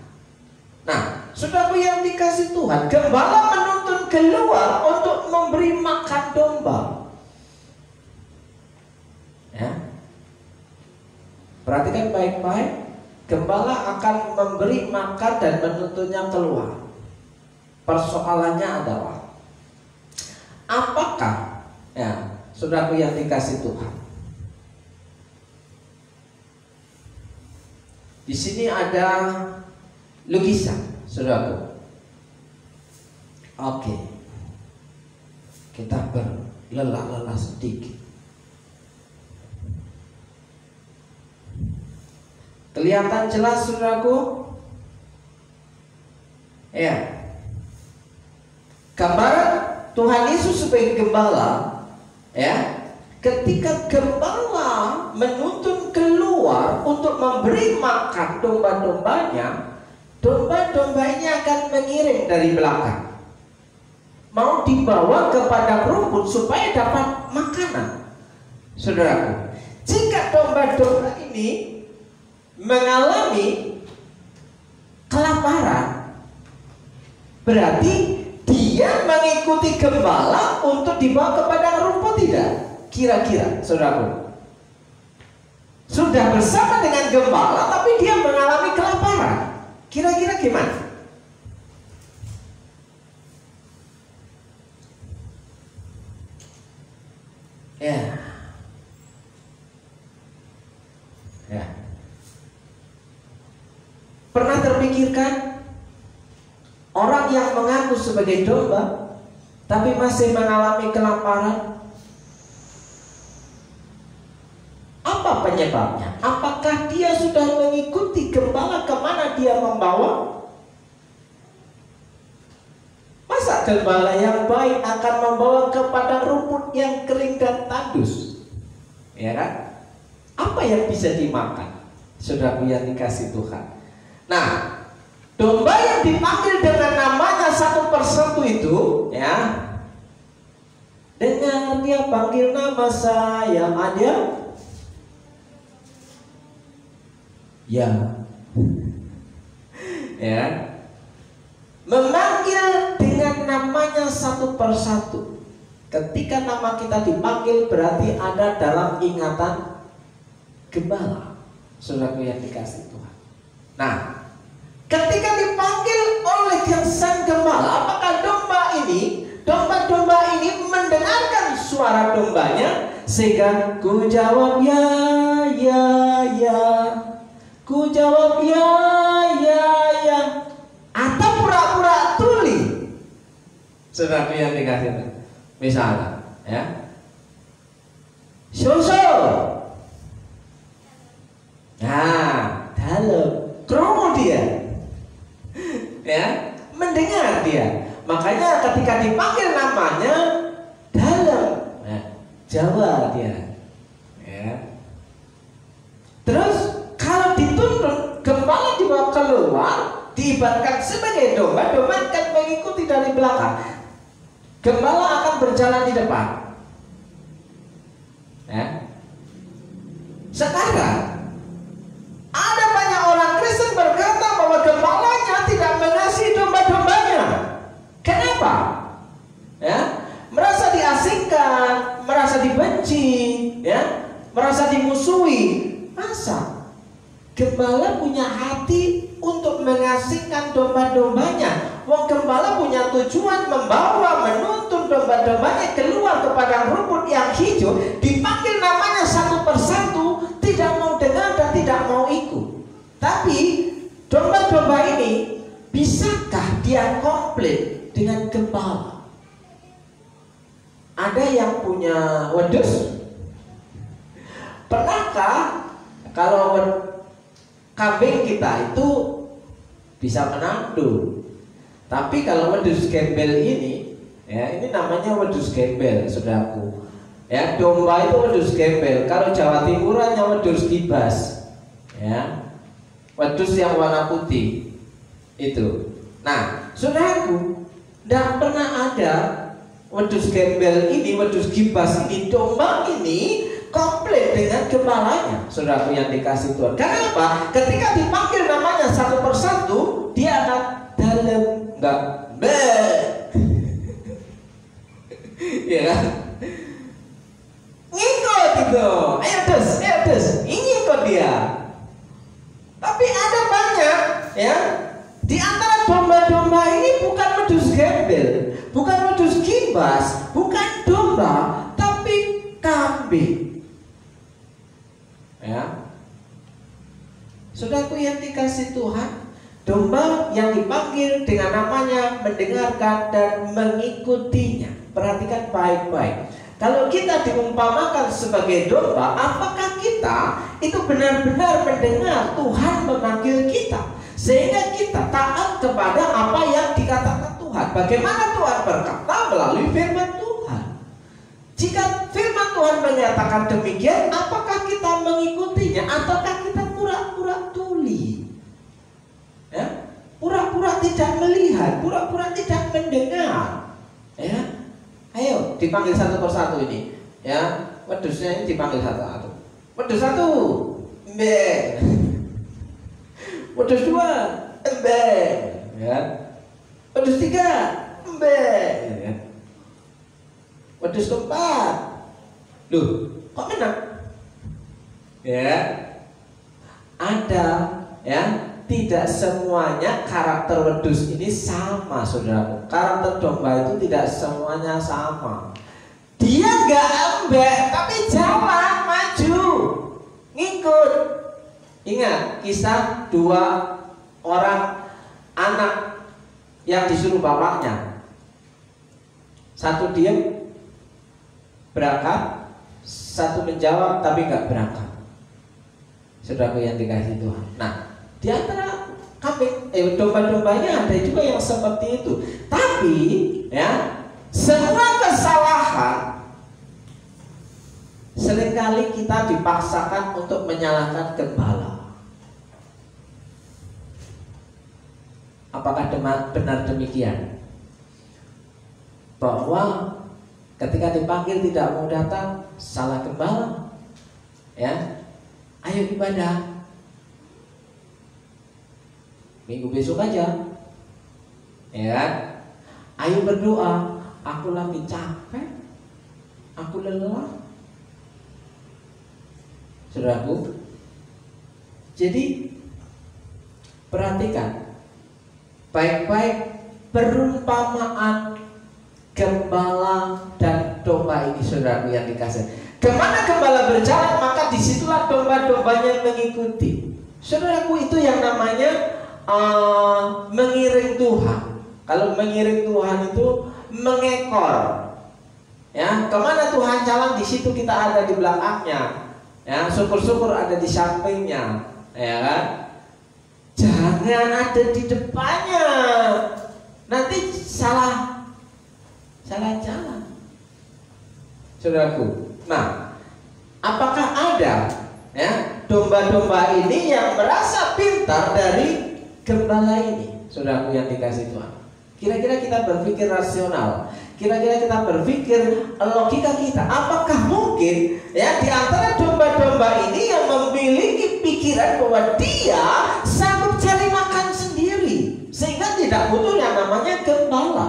Nah, saudaraku yang dikasih Tuhan, gembala menuntun keluar untuk memberi makan domba. Ya, perhatikan baik-baik, gembala akan memberi makan dan menuntunnya keluar. Persoalannya adalah, apakah, ya, saudaraku yang dikasih Tuhan, di sini ada lukisan, saudaraku. Oke, kita berlelah-lelah sedikit. Kelihatan jelas, saudaraku? Ya. Gambaran Tuhan Yesus sebagai gembala, ya, ketika gembala menuntun keluar untuk memberi makan domba-dombanya, domba-dombanya akan mengiring dari belakang, mau dibawa ke padang rumput supaya dapat makanan. Saudaraku, jika domba-domba ini mengalami kelaparan, berarti dia mengikuti gembala untuk dibawa ke padang rumput, tidak? Kira-kira, saudaraku. Sudah bersama dengan gembala, tapi dia mengalami kelaparan. Kira-kira gimana? Ya. Pernah terpikirkan orang yang mengaku sebagai domba tapi masih mengalami kelaparan? Apa penyebabnya? Apakah dia sudah mengikuti gembala kemana dia membawa? Masa gembala yang baik akan membawa kepada rumput yang kering dan tandus? Ya kan? Apa yang bisa dimakan? Saudaraku yang dikasih Tuhan. Nah, domba yang dipanggil dengan namanya satu persatu itu, ya, dengar dia panggil nama saya, ada, ya, ya, memanggil dengan namanya satu persatu. Ketika nama kita dipanggil berarti ada dalam ingatan gembala, saudaraku yang dikasih Tuhan. Nah, ketika dipanggil oleh sang gembala, apakah domba-domba ini mendengarkan suara dombanya sehingga ku jawab ya, ku jawab ya, atau pura-pura tuli? Saudaraku yang dikasih Tuhan. Misalnya, ya, susu. Nah, dalam kromo dia, ya, mendengar dia. Makanya ketika dipanggil namanya dalam, jawab dia, ya. Terus kalau dituntun gembala dibawa keluar, diibaratkan sebagai domba, domba akan mengikuti dari belakang. Gembala akan berjalan di depan, ya. Sekarang ada banyak orang Kristen berkata bahwa gembalanya tidak mengasihi domba-dombanya. Kenapa? Ya, merasa diasingkan, merasa dibenci, ya, merasa dimusuhi. Masa gembala punya hati untuk mengasingkan domba-dombanya? Wong gembala punya tujuan membawa, menuntun domba-dombanya keluar kepada rumput yang hijau. Dipanggil namanya satu persatu, tidak mau dengar dan tidak mau ikut. Tapi domba-domba ini, bisakah dia komplit dengan gembala? Ada yang punya wedus? Pernahkah kalau kambing kita itu bisa menandu? Tapi kalau wedus gembel ini, ya, ini namanya wedus gembel, saudaraku. Ya, domba itu wedus gembel. Kalau Jawa Timurannya wedus kibas, ya, wedus yang warna putih itu. Nah, saudaraku, tidak pernah ada wedus gembel ini, wedus kibas ini, domba ini komplit dengan gembalanya, saudaraku yang dikasih Tuhan. Kenapa? Ketika dipanggil namanya satu persatu, dia akan dalam, enggak, ya kan? Ngikut itu, ayo des, ngikut dia. Tapi ada banyak, ya, di antara domba-domba ini bukan wedus gembel, bukan wedus kibas, bukan domba, tapi kambing. Ya, saudaraku yang dikasih Tuhan, domba yang dipanggil dengan namanya mendengarkan dan mengikutinya. Perhatikan baik-baik. Kalau kita diumpamakan sebagai domba, apakah kita itu benar-benar mendengar Tuhan memanggil kita sehingga kita taat kepada apa yang dikatakan Tuhan? Bagaimana Tuhan berkata melalui firman Tuhan? Jika firman Tuhan menyatakan demikian, apakah kita mengikutinya ataukah kita pura-pura tuli? Ya, pura-pura tidak melihat, pura-pura tidak mendengar. Ya, ayo dipanggil satu persatu ini. Ya, wedusnya ini dipanggil satu-satu. Wedus satu, embe. Wedus dua, embe. Ya. Wedus tiga, embe. Ya. Wedus keempat, loh, kok menang? Ya, ada ya. Tidak semuanya karakter wedus ini sama, saudara. Karakter domba itu tidak semuanya sama. Dia nggak embek, tapi jalan maju, ngikut. Ingat kisah 2 orang anak yang disuruh bapaknya. Satu diam berangkat, satu menjawab tapi nggak berangkat. Saudaraku yang dikasihi Tuhan. Nah, di antara kambing, domba-dombanya ada juga yang seperti itu. Tapi ya, semua kesalahan seringkali kita dipaksakan untuk menyalahkan gembala. Apakah benar demikian? Bahwa ketika dipanggil tidak mau datang, salah gembala. Ya, ayo ibadah. Minggu besok aja. Ya, ayo berdoa. Aku lagi capek, aku lelah. Saudaraku, jadi perhatikan baik-baik perumpamaan gembala dan domba ini, saudaraku yang dikasih. Kemana gembala berjalan, maka disitulah domba-dombanya mengikuti. Saudaraku, itu yang namanya mengiring Tuhan. Kalau mengiring Tuhan itu mengekor. Ya, kemana Tuhan jalan, di situ kita ada di belakangnya. Ya, syukur-syukur ada di sampingnya, ya kan? Jangan ada di depannya. Nanti salah jalan. Saudaraku. Nah, apakah ada ya domba-domba ini yang merasa pintar dari gembala ini? Saudaraku yang dikasihi Tuhan. Kira-kira kita berpikir rasional. Kira-kira kita berpikir logika kita. Apakah mungkin ya di antara domba-domba ini yang memiliki pikiran bahwa dia sanggup cari makan sendiri sehingga tidak butuh yang namanya gembala?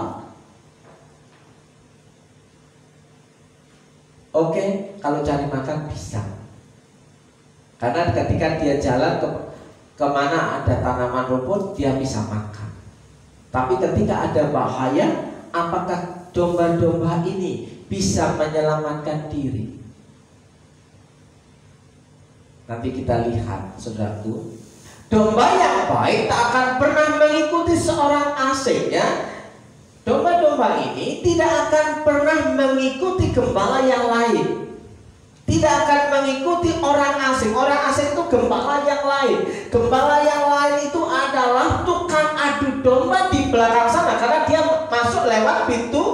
Oke, kalau cari makan bisa. Karena ketika dia jalan kemana ada tanaman rumput, dia bisa makan. Tapi ketika ada bahaya, apakah domba-domba ini bisa menyelamatkan diri? Nanti kita lihat, saudaraku. Domba yang baik tak akan pernah mengikuti seorang asing, ya. Domba-domba ini tidak akan pernah mengikuti gembala yang lain. Tidak akan mengikuti orang asing. Orang asing itu gembala yang lain. Gembala yang lain itu adalah tukang adu domba di belakang sana, karena dia masuk lewat pintu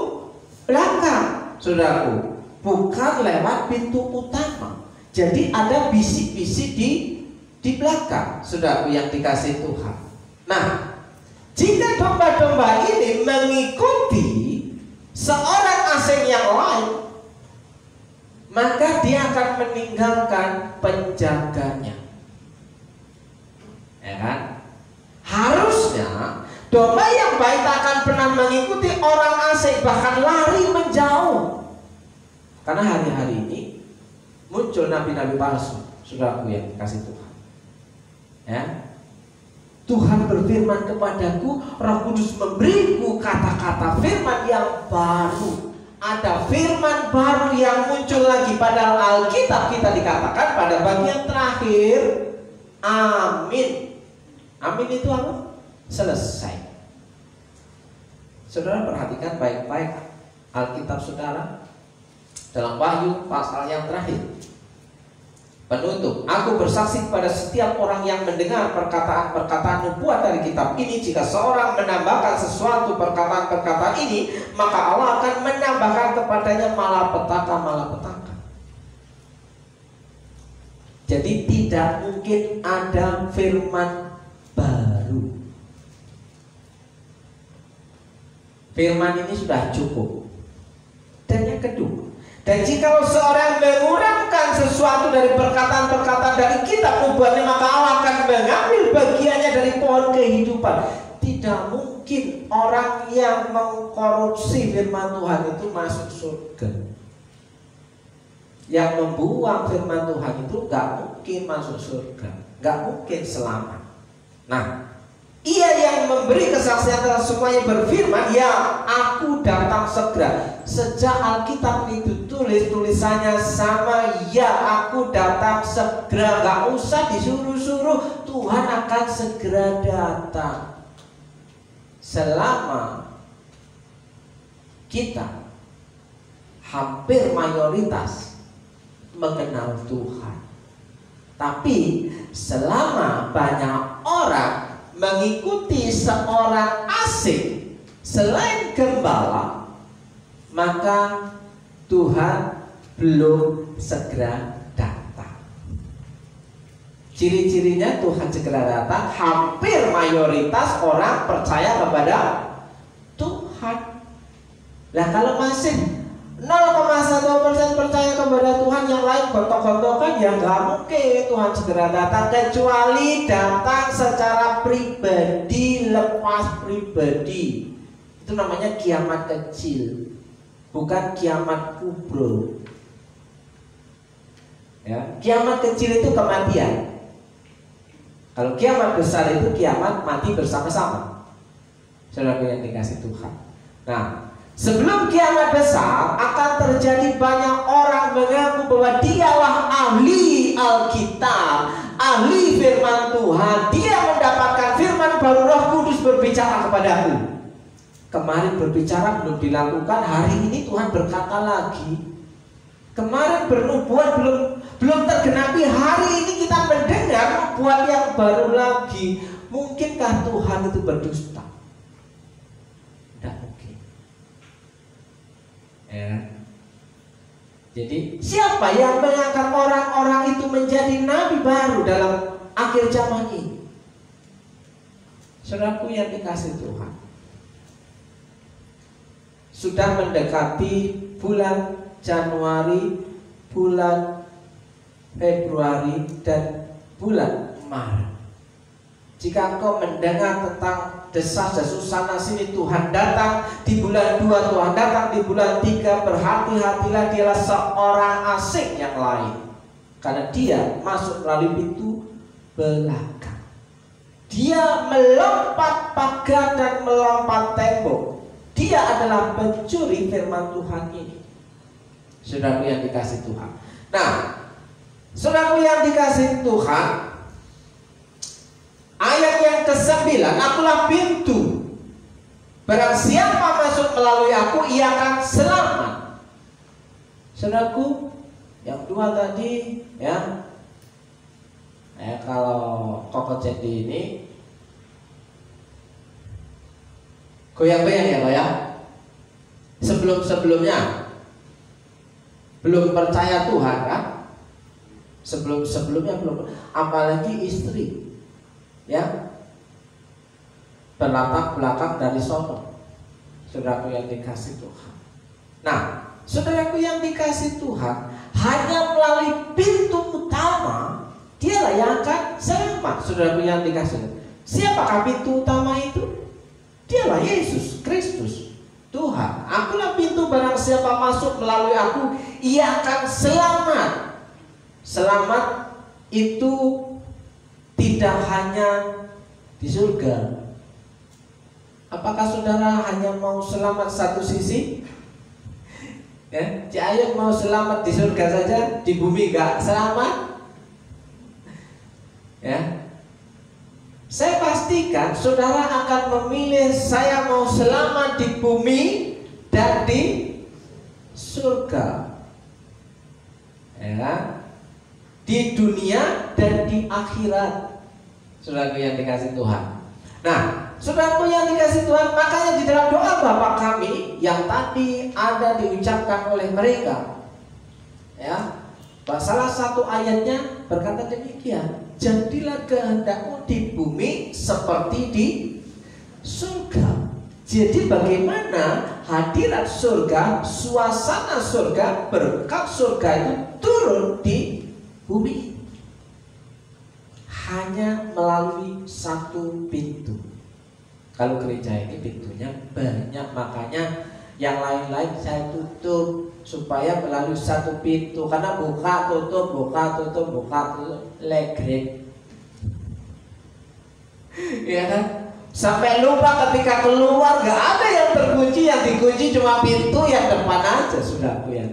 belakang, saudaraku, bukan lewat pintu utama. Jadi ada bisik-bisik di belakang, saudaraku yang dikasihi Tuhan. Nah, jika domba-domba ini mengikuti seorang asing yang lain, maka dia akan meninggalkan penjaganya. Ya kan? Harusnya domba yang baik tak akan pernah mengikuti orang asing, bahkan lari menjauh. Karena hari-hari ini muncul nabi-nabi palsu, saudaraku yang dikasihi Tuhan. Ya, Tuhan berfirman kepadaku, Roh Kudus memberiku kata-kata firman yang baru. Ada firman baru yang muncul lagi, padahal Alkitab kita dikatakan pada bagian terakhir, amin. Amin itu apa? Selesai. Saudara perhatikan baik-baik Alkitab saudara dalam Wahyu pasal yang terakhir. Penutup, aku bersaksi kepada setiap orang yang mendengar perkataan-perkataan nubuat dari kitab ini, jika seorang menambahkan sesuatu perkataan-perkataan ini, maka Allah akan menambahkan kepadanya malapetaka. Jadi tidak mungkin ada firman baru. Firman ini sudah cukup. Dan yang kedua, dan jika seorang mengurangkan sesuatu dari perkataan-perkataan dari kitab nubuatnya, maka Allah akan mengambil bagiannya dari pohon kehidupan. Tidak mungkin orang yang mengkorupsi firman Tuhan itu masuk surga. yang membuang firman Tuhan itu gak mungkin masuk surga, gak mungkin selamat. Nah, Ia yang memberi kesaksian atas semuanya berfirman, ya aku datang segera. Sejak Alkitab itu tulisannya sama, ya aku datang segera. Gak usah disuruh-suruh, Tuhan akan segera datang. Selama kita hampir mayoritas mengenal Tuhan, tapi selama banyak orang mengikuti seorang asing selain gembala, maka Tuhan belum segera datang. Ciri-cirinya Tuhan segera datang, hampir mayoritas orang percaya kepada Tuhan. Nah, kalau masih 0,1% percaya kepada Tuhan, yang lain gontok-gontokan, ya nggak mungkin Tuhan segera datang, kecuali datang secara pribadi, lepas pribadi. Itu namanya kiamat kecil, bukan kiamat kubro. Ya, kiamat kecil itu kematian. Kalau kiamat besar itu kiamat mati bersama-sama. Saudara yang dikasih Tuhan. Nah, sebelum kiamat besar akan terjadi banyak orang mengaku bahwa dialah ahli Alkitab, ahli firman Tuhan. Dia mendapatkan firman baru, Roh Kudus berbicara kepadaku. Kemarin berbicara belum dilakukan, hari ini Tuhan berkata lagi. Kemarin bernubuat belum tergenapi, hari ini kita mendengar nubuat yang baru lagi. Mungkinkah Tuhan itu berdusta? Ya. Jadi siapa yang mengangkat orang-orang itu menjadi nabi baru dalam akhir zaman ini? Saudaraku yang dikasih Tuhan, sudah mendekati bulan Januari, bulan Februari, dan bulan Maret. Jika engkau mendengar tentang desas-desus sana sini, Tuhan datang di bulan 2, Tuhan datang di bulan 3, berhati-hatilah, dialah seorang asing yang lain, karena dia masuk melalui pintu belakang. Dia melompat pagar dan melompat tembok. Dia adalah pencuri firman Tuhan ini. Saudaraku yang dikasih Tuhan. Nah, saudaraku yang dikasih Tuhan, ayat yang ke-9, akulah pintu. Barang siapa masuk melalui aku, ia akan selamat. Saudaraku, yang 2 tadi, ya. Kalau Koko Cendi ini goyang-goyang ya, Pak ya. Sebelum-sebelumnya belum percaya Tuhan kan? Sebelumnya belum, apalagi istri, ya, berlatar belakang dari sono. Saudaraku yang dikasih Tuhan. Nah, saudaraku yang dikasih Tuhan, hanya melalui pintu utama dialah yang akan selamat. Saudaraku yang dikasih Tuhan, siapakah pintu utama itu? Dialah Yesus Kristus, Tuhan. Akulah pintu, barang siapa masuk melalui aku, ia akan selamat. Selamat itu tidak hanya di surga. Apakah saudara hanya mau selamat satu sisi? Ya, Cik Ayu mau selamat di surga saja, di bumi gak selamat? Ya, saya pastikan saudara akan memilih, saya mau selamat di bumi dan di surga. Ya, di dunia dan di akhirat. Saudaraku yang dikasih Tuhan. Nah, saudaraku yang dikasih Tuhan, makanya di dalam doa Bapa kami yang tadi ada diucapkan oleh mereka, ya, salah satu ayatnya berkata demikian, jadilah kehendakmu di bumi seperti di surga. Jadi bagaimana hadirat surga, suasana surga, berkat surga itu turun di bumi? Hanya melalui satu pintu. Kalau gereja ini pintunya banyak, makanya Yang lain-lain saya tutup supaya melalui satu pintu, karena buka tutup legrek. Ya kan? Sampai lupa ketika keluar gak ada yang terkunci, yang dikunci cuma pintu yang depan aja, saudaraku ya.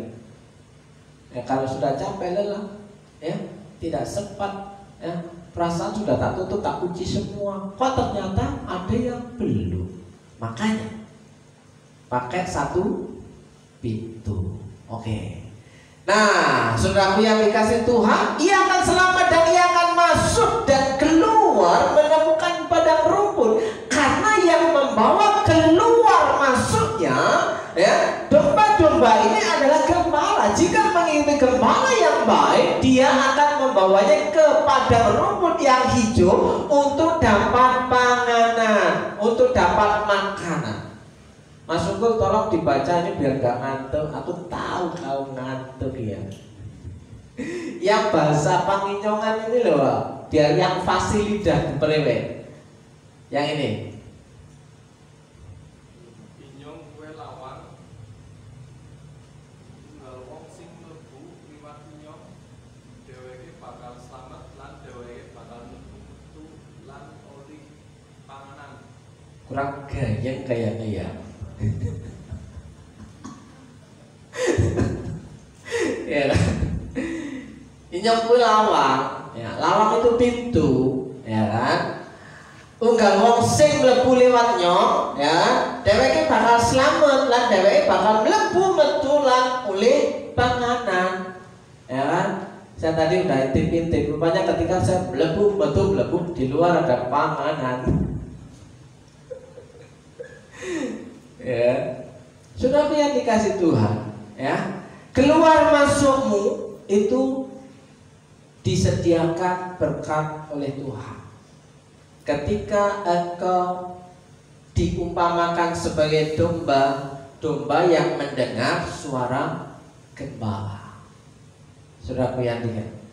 Ya kalau sudah capek lelah, ya tidak sempat, ya perasaan sudah tak tutup, tak kunci semua. Kok ternyata ada yang belum. Makanya pakai satu pintu. Oke. Nah, saudaraku yang dikasih Tuhan, ia akan selamat dan ia akan masuk dan keluar menemukan padang rumput. Karena yang membawa keluar masuknya, ya, domba-domba ini adalah gembala. Jika mengikuti gembala yang baik, dia akan membawanya ke padang rumput yang hijau untuk dapat panganan, untuk dapat makanan. Mas Unggul tolong dibaca ini biar gak ngantuk. Aku tahu kau ngantuk ya. Yang bahasa Panginyongan ini loh, biar yang fasih lidah diperewet. Yang ini. Inyong kue lawang, tunggal wong sing mlebu liwat inyong, dheweke bakal slamet lan dheweke bakal metu lan olih panganan. Kurang gayeng kayaknya ya. Ya, inyong kuwi lawang, ya, lawang itu pintu, ya kan? Unggal wong sing mlebu liwat nyong, ya, dheweke bakal slamet lan dheweke bakal mlebu metu lan oleh panganan. Ya kan? Saya tadi udah intip-intip, rupanya ketika saya mlebu di luar ada panganan. Ya, saudara yang dikasih Tuhan, ya, keluar masukmu itu disediakan berkat oleh Tuhan. Ketika engkau diumpamakan sebagai domba yang mendengar suara gembala. Saudara yang dikasih.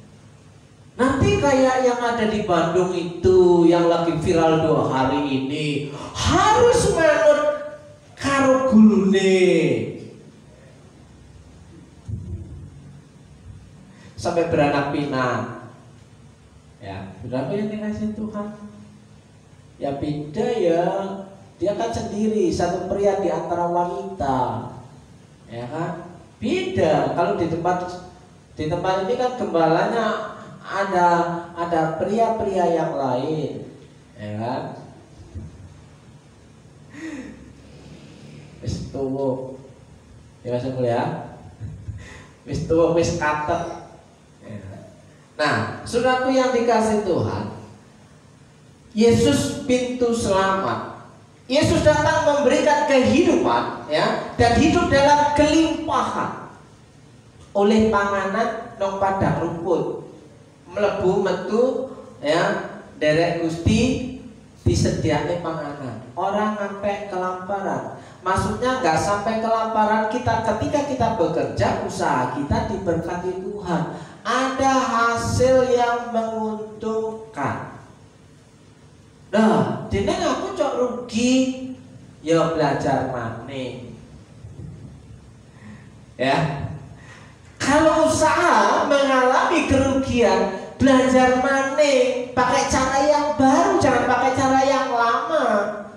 Nanti kayak yang ada di Bandung itu yang lagi viral 2 hari ini, harus manut karo gulune sampai beranak pinak. Ya, berapa yang dikasih Tuhan? Ya beda ya. Dia kan sendiri, satu pria di antara wanita. Ya kan? Beda. Kalau di tempat ini kan gembalanya ada pria-pria yang lain. Ya kan? Wis tuwa. Ya Mas ya. Wis tuwa wis katet. Nah, saudaraku yang dikasih Tuhan, Yesus pintu selamat. Yesus datang memberikan kehidupan, ya, dan hidup dalam kelimpahan. Oleh panganan nang padang rumput. Mlebu metu, ya, derek Gusti disediakne panganan. Orang sampai kelaparan. Maksudnya nggak sampai kelaparan kita ketika kita bekerja, usaha kita diberkati Tuhan, ada hasil yang menguntungkan. Nah, dene aku cok rugi, ya belajar maneh. Ya, kalau usaha mengalami kerugian, belajar maneh, pakai cara yang baru, jangan pakai cara yang lama.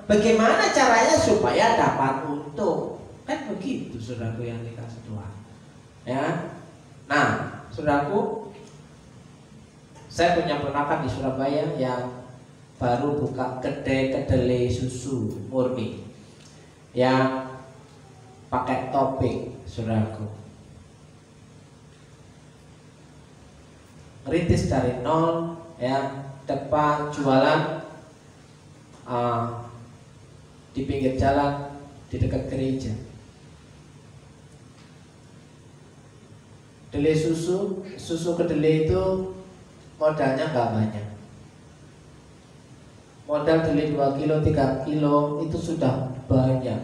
Bagaimana caranya supaya dapat untung? Kan begitu, saudaraku yang dikasih Tuhan. Ya. Nah, saudaraku, saya punya ponakan di Surabaya yang baru buka kedai susu murni yang pakai topping, saudaraku. Ngerintis dari nol, ya, depan jualan di pinggir jalan di dekat gereja. Kedelai susu kedelai itu modalnya nggak banyak. Modal kedelai 2 kilo, 3 kilo itu sudah banyak.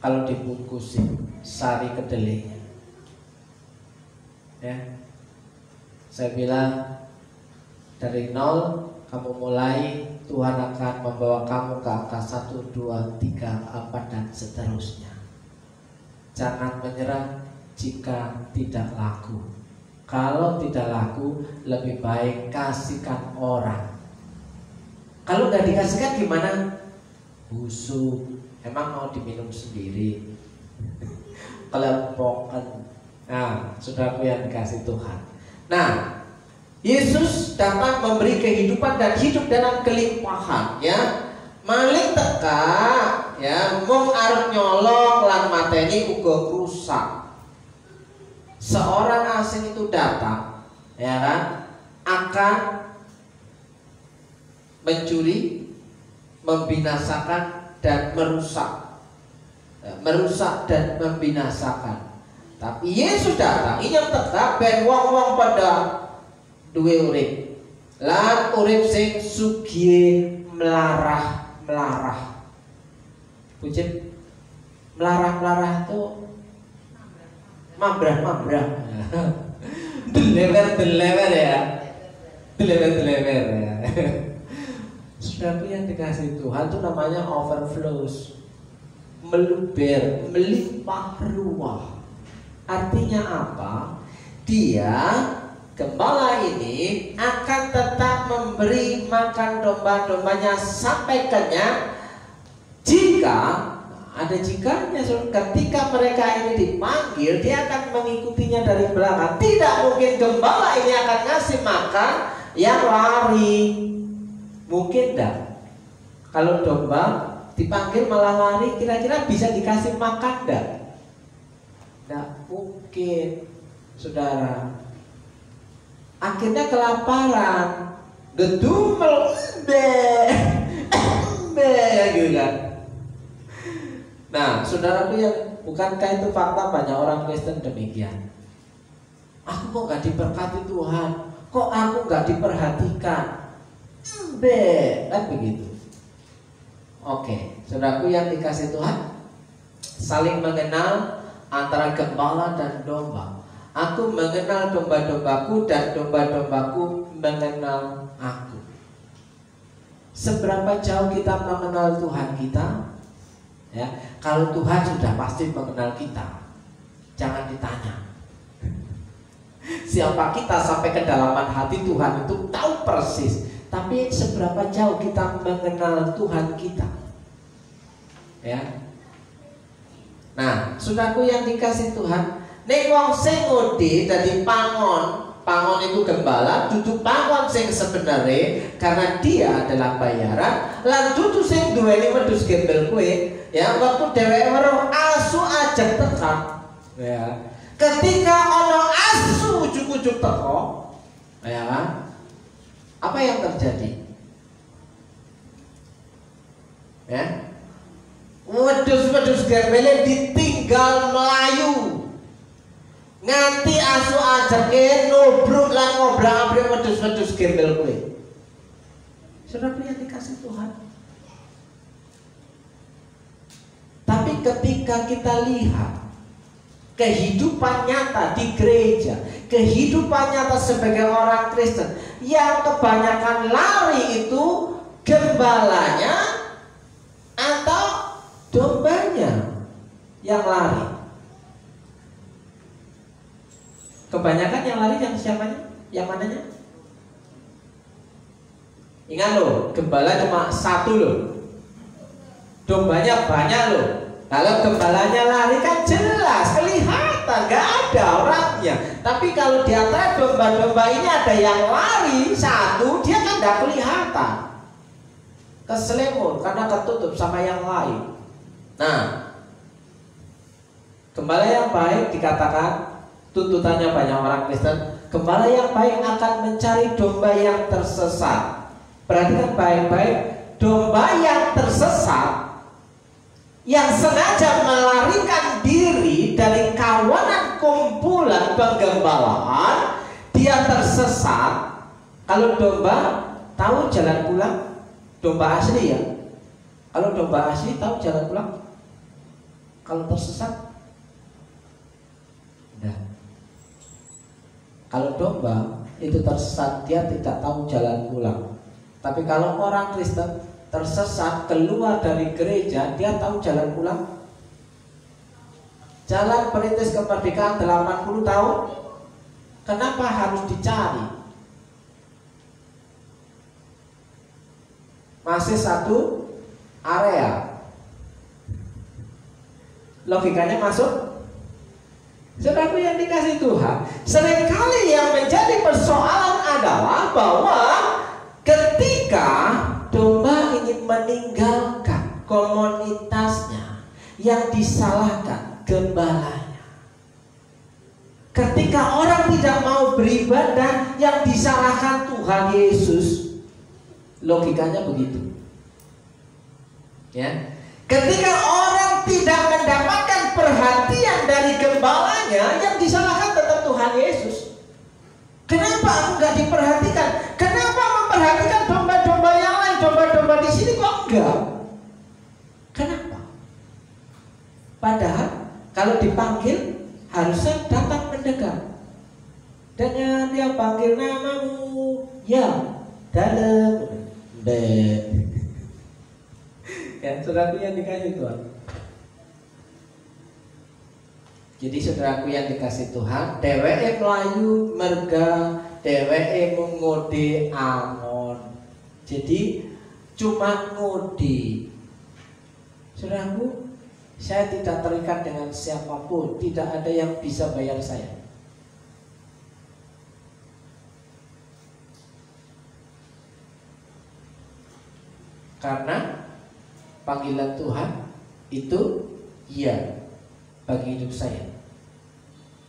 Kalau dibungkusin sari kedelainya, ya, saya bilang dari nol kamu mulai, Tuhan akan membawa kamu ke angka 1, 2, 3, 4 dan seterusnya. Jangan menyerah jika tidak laku. Kalau tidak laku, lebih baik kasihkan orang. Kalau nggak dikasihkan gimana? Busuk. Emang mau diminum sendiri? Kelempokan. Nah, saudaraku yang dikasih Tuhan. Nah, Yesus datang memberi kehidupan dan hidup dalam kelimpahan, ya. Maling teka, ya, mung arep nyolong lan mateni uga rusak. Seorang asing itu datang, ya kan, akan mencuri, membinasakan dan merusak. Merusak dan membinasakan. Tapi Yesus datang, ini yang teka ben wong-wong pada duwe urip. Lan urip sing sugih melarah. Pucet melarah itu mambrah. Delewer ya. Saudaraku yang dikasih Tuhan itu namanya overflows. Meluber, melimpah ruah. Artinya apa? Dia, gembala ini akan tetap memberi makan domba-dombanya sampai kenyang. Jika ada jikanya, ketika mereka ini dipanggil, dia akan mengikutinya dari belakang. Tidak mungkin gembala ini akan ngasih makan yang lari. Mungkin enggak? Kalau domba dipanggil malah lari, kira-kira bisa dikasih makan enggak? Enggak mungkin, saudara. Akhirnya kelaparan, gedumel, gitu kan. Nah, saudaraku yang bukankah itu fakta banyak orang Kristen demikian? Aku kok gak diberkati Tuhan, kok aku gak diperhatikan, kan begitu. Oke, saudaraku yang dikasih Tuhan, saling mengenal antara gembala dan domba. Aku mengenal domba-dombaku dan domba-dombaku mengenal aku. Seberapa jauh kita mengenal Tuhan kita? Ya, kalau Tuhan sudah pasti mengenal kita, jangan ditanya siapa kita sampai kedalaman hati. Tuhan itu tahu persis. Tapi seberapa jauh kita mengenal Tuhan kita? Ya. Nah, saudaraku yang dikasih Tuhan, nek wong sing ngudi dadi pangon itu gembala, dudu pangon sing sebenarnya karena dia adalah bayaran. Lan dudu sing duweni wedhus gembel kue. Ya, waktu dheweke weruh asu ajak tekan. Ya. Ketika ono asu ujug-ujug teko, ya kan? Apa yang terjadi? Ya. Wedhus-wedhus gembele ditinggal melayu. Nganti asu ajake nubruk lan ngobrak-abrik wedhus-wedhus gembel kuwi. Saudara yang dikasih Tuhan. Tapi ketika kita lihat kehidupan nyata di gereja, kehidupan nyata sebagai orang Kristen, yang kebanyakan lari itu gembalanya atau dombanya yang lari. Kebanyakan yang lari yang siapanya? Yang mananya? Ingat loh, gembala cuma satu loh, dombanya banyak loh. Kalau gembalanya lari kan jelas, kelihatan, gak ada orangnya. Tapi kalau di antara domba-domba ini ada yang lari satu, dia kan gak kelihatan, keselimut karena ketutup sama yang lain. Nah, gembala yang baik dikatakan, tuntutannya banyak orang Kristen, gembala yang baik akan mencari domba yang tersesat. Perhatikan baik-baik, domba yang tersesat, yang sengaja melarikan diri dari kawanan kumpulan penggembalaan, dia tersesat. Kalau domba tahu jalan pulang, domba asli ya. Kalau domba asli tahu jalan pulang. Kalau tersesat, enggak. Kalau domba itu tersesat, dia tidak tahu jalan pulang. Tapi kalau orang Kristen tersesat keluar dari gereja, dia tahu jalan pulang. Jalan perintis kemerdekaan 80 tahun. Kenapa harus dicari? Masih satu area. Logikanya masuk? Saudaraku yang dikasih Tuhan, seringkali yang menjadi persoalan adalah bahwa ketika domba ingin meninggalkan komunitasnya, yang disalahkan gembalanya. Ketika orang tidak mau beribadah, yang disalahkan Tuhan Yesus. Logikanya begitu. Ya. Ketika orang tidak mendapatkan perhatian dari gembalanya, yang disalahkan tetap Tuhan Yesus. Kenapa aku nggak diperhatikan? Kenapa memperhatikan domba-domba yang lain, domba-domba di sini kok enggak? Kenapa? Padahal kalau dipanggil harusnya datang mendekat. Dengan dia panggil namamu, ya dalam ya, saudaraku yang dikasih Tuhan. Jadi saudaraku yang dikasih Tuhan, dheweke mlayu merga, dheweke ngode angon. Jadi cuma ngode. Saudaraku, saya tidak terikat dengan siapapun, tidak ada yang bisa bayar saya. Karena panggilan Tuhan itu iya bagi hidup saya.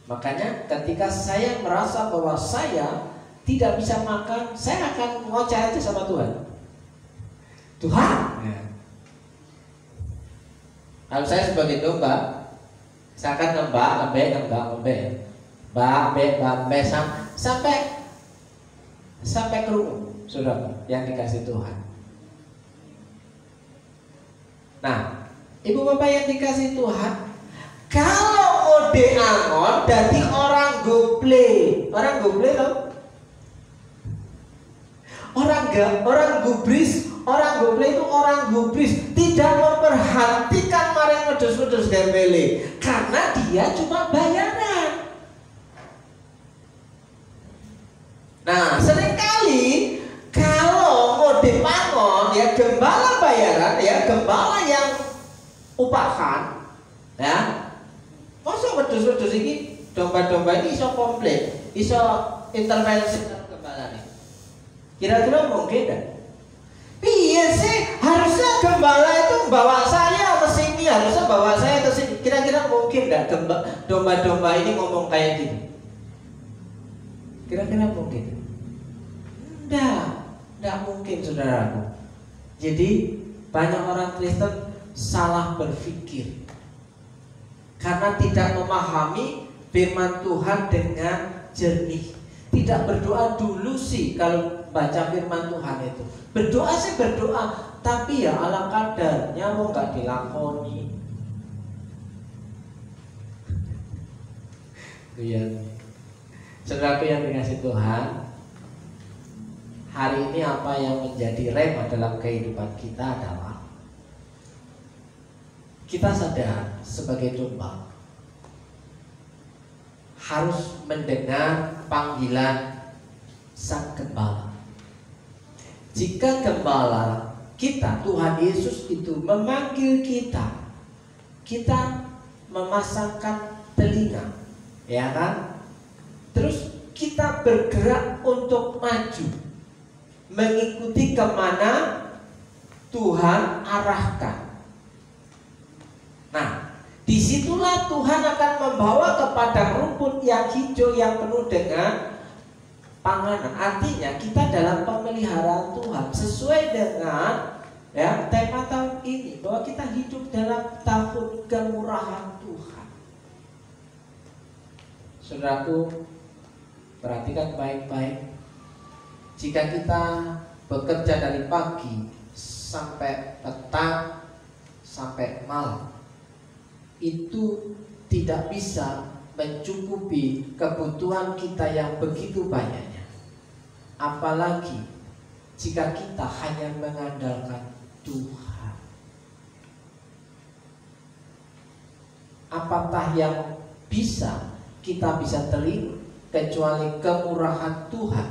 Makanya ketika saya merasa bahwa saya tidak bisa makan, saya akan ngoceh aja sama Tuhan. Tuhan, kalau saya sebagai domba, saya akan ngembe sampai ke rumah, saudara yang dikasih Tuhan. Nah, ibu bapak yang dikasih Tuhan, kalau mode angon dari orang goble tau? Orang gubris itu orang gubris, tidak memperhatikan marang wedhus-wedhus gembele, karena dia cuma bayaran. Nah, seringkali kalau mode pangon ya gembala bayaran, ya gembala yang upahan, ya masa wedhus-wedhus ini, domba-domba ini iso komplit, iso intervensi gembala nih. Kira-kira mungkin kan? Iya sih, harusnya gembala itu bawa saya ke sini, harusnya bawa saya ke sini. Kira-kira mungkin enggak domba-domba ini ngomong kayak gini? Kira-kira mungkin? Enggak mungkin, saudaraku. Jadi banyak orang Kristen salah berpikir karena tidak memahami firman Tuhan dengan jernih. Tidak berdoa dulu sih kalau baca firman Tuhan itu. Berdoa sih berdoa, tapi ya ala kadarnya mau nggak dilakoni. Iya. Saudaraku yang dikasih Tuhan, hari ini apa yang menjadi rema dalam kehidupan kita adalah kita sadar sebagai domba harus mendengar panggilan sang gembala. Jika gembala kita, Tuhan Yesus itu memanggil kita, kita memasangkan telinga, ya kan? Terus kita bergerak untuk maju, mengikuti kemana Tuhan arahkan. Nah, disitulah Tuhan akan membawa ke padang rumput yang hijau yang penuh dengan panganan. Artinya kita dalam pemeliharaan Tuhan sesuai dengan ya tema tahun ini, bahwa kita hidup dalam tahun kemurahan Tuhan. Saudaraku, perhatikan baik-baik. Jika kita bekerja dari pagi sampai petang sampai malam, itu tidak bisa mencukupi kebutuhan kita yang begitu banyaknya. Apalagi jika kita hanya mengandalkan Tuhan. Apakah yang kita bisa terima kecuali kemurahan Tuhan?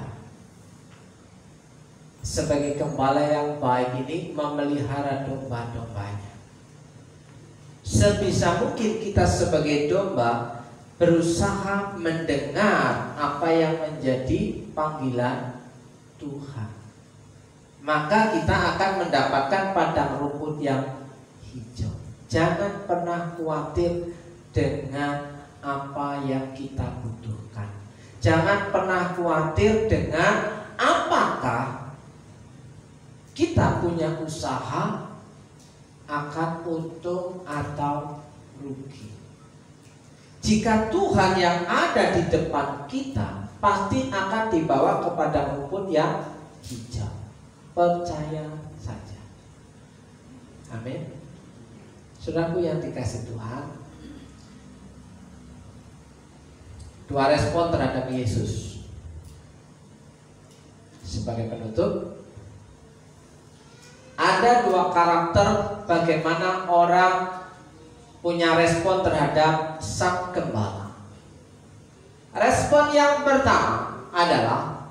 Sebagai gembala yang baik ini memelihara domba-dombanya. Sebisa mungkin kita sebagai domba berusaha mendengar apa yang menjadi panggilan Tuhan. Maka kita akan mendapatkan padang rumput yang hijau. Jangan pernah khawatir dengan apa yang kita butuhkan. Jangan pernah khawatir dengan apakah kita punya usaha akan untung atau rugi. Jika Tuhan yang ada di depan kita, pasti akan dibawa kepada rumput yang hijau. Percaya saja. Amin. Saudaraku yang dikasih Tuhan, dua respon terhadap Yesus. Sebagai penutup, ada dua karakter bagaimana orang punya respon terhadap Sang Gembala. Respon yang pertama adalah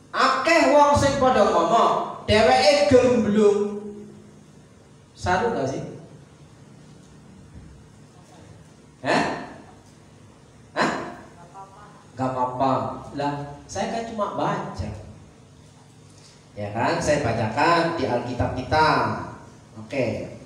akeh wong sing padha ngomong, dheweke gemblung. Saru gak sih? Gak apa-apa. Lah, saya kan cuma baca. Ya kan, saya bacakan di Alkitab kita. Oke.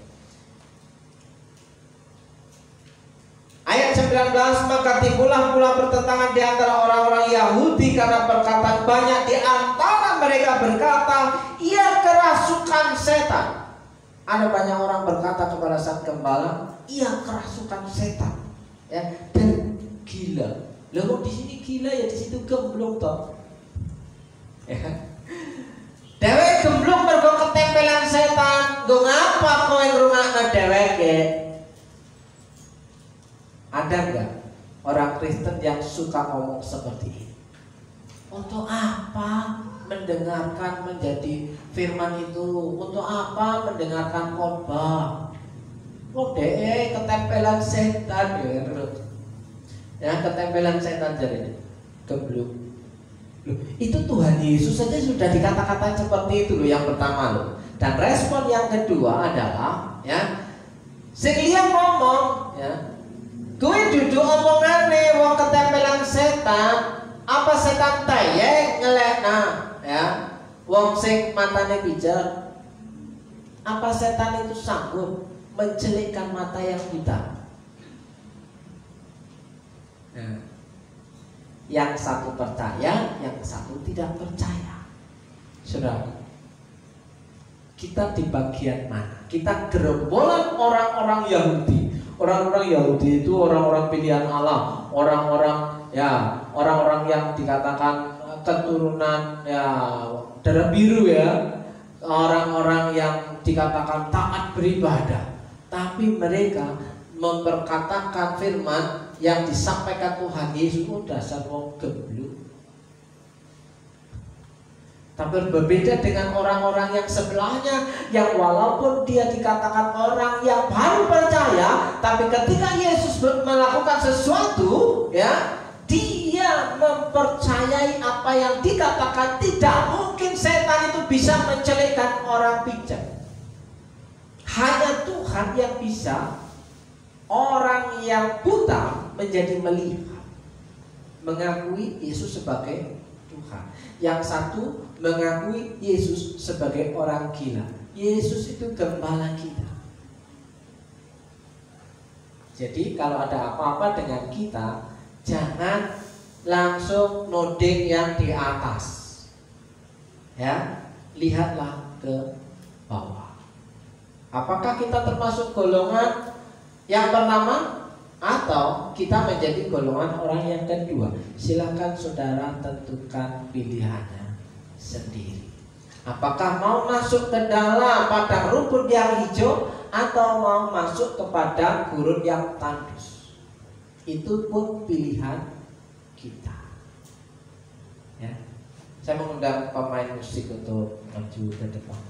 Ayat 19, maka timbullah pula pertentangan di antara orang-orang Yahudi karena perkataan banyak di antara mereka berkata, ia kerasukan setan. Ada banyak orang berkata kepada Sang Gembala, ia kerasukan setan. Ya, dan gila. Lalu di sini gila ya, di situ gemblung toh. Ya. Dewek gemblung mergo ketempelan setan. Nggo ngapa kowe ngrungokno dheweke? Ada enggak orang Kristen yang suka ngomong seperti ini? Untuk apa mendengarkan menjadi firman itu? Untuk apa mendengarkan khotbah? Oh ketempelan setan ya, ketempelan setan jadi gemblung. Loh, itu Tuhan Yesus saja sudah dikata-kata seperti itu loh, yang pertama loh. Dan respon yang kedua adalah ya, sing liya ngomong ya, kowe duduk omongane wong ketempelan setan, apa setan taye ngelekna ya, wong sing matane pijer. Apa setan itu sanggup mencelikkan mata yang buta? Nah, yang satu percaya, yang satu tidak percaya. Saudara, kita di bagian mana? Kita gerombolan orang-orang Yahudi. Orang-orang Yahudi itu orang-orang pilihan Allah, orang-orang yang dikatakan keturunan ya darah biru ya, orang-orang yang dikatakan taat beribadah. Tapi mereka memperkatakan firman yang disampaikan Tuhan Yesus itu dasar wong gemblung. Tapi berbeda dengan orang-orang yang sebelahnya, yang walaupun dia dikatakan orang yang baru percaya, tapi ketika Yesus melakukan sesuatu, ya, dia mempercayai apa yang dikatakan. Tidak mungkin setan itu bisa mencelikkan orang pijat. Hanya Tuhan yang bisa orang yang buta menjadi melihat, mengakui Yesus sebagai Tuhan. Yang satu mengakui Yesus sebagai orang gila. Yesus itu gembala kita. Jadi kalau ada apa-apa dengan kita, jangan langsung noding yang di atas. Ya, lihatlah ke bawah. Apakah kita termasuk golongan yang pertama atau kita menjadi golongan orang yang kedua? Silakan saudara tentukan pilihannya sendiri. Apakah mau masuk ke dalam padang rumput yang hijau atau mau masuk ke padang gurun yang tandus? Itu pun pilihan kita. Ya. Saya mengundang pemain musik untuk maju ke depan.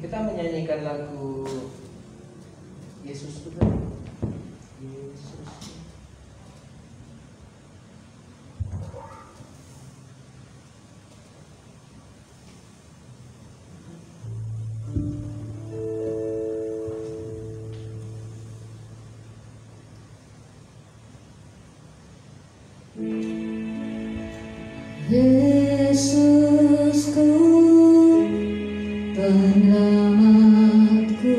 Kita menyanyikan lagu Yesus Tuhan. Yesus. Yesusku, penyelamatku,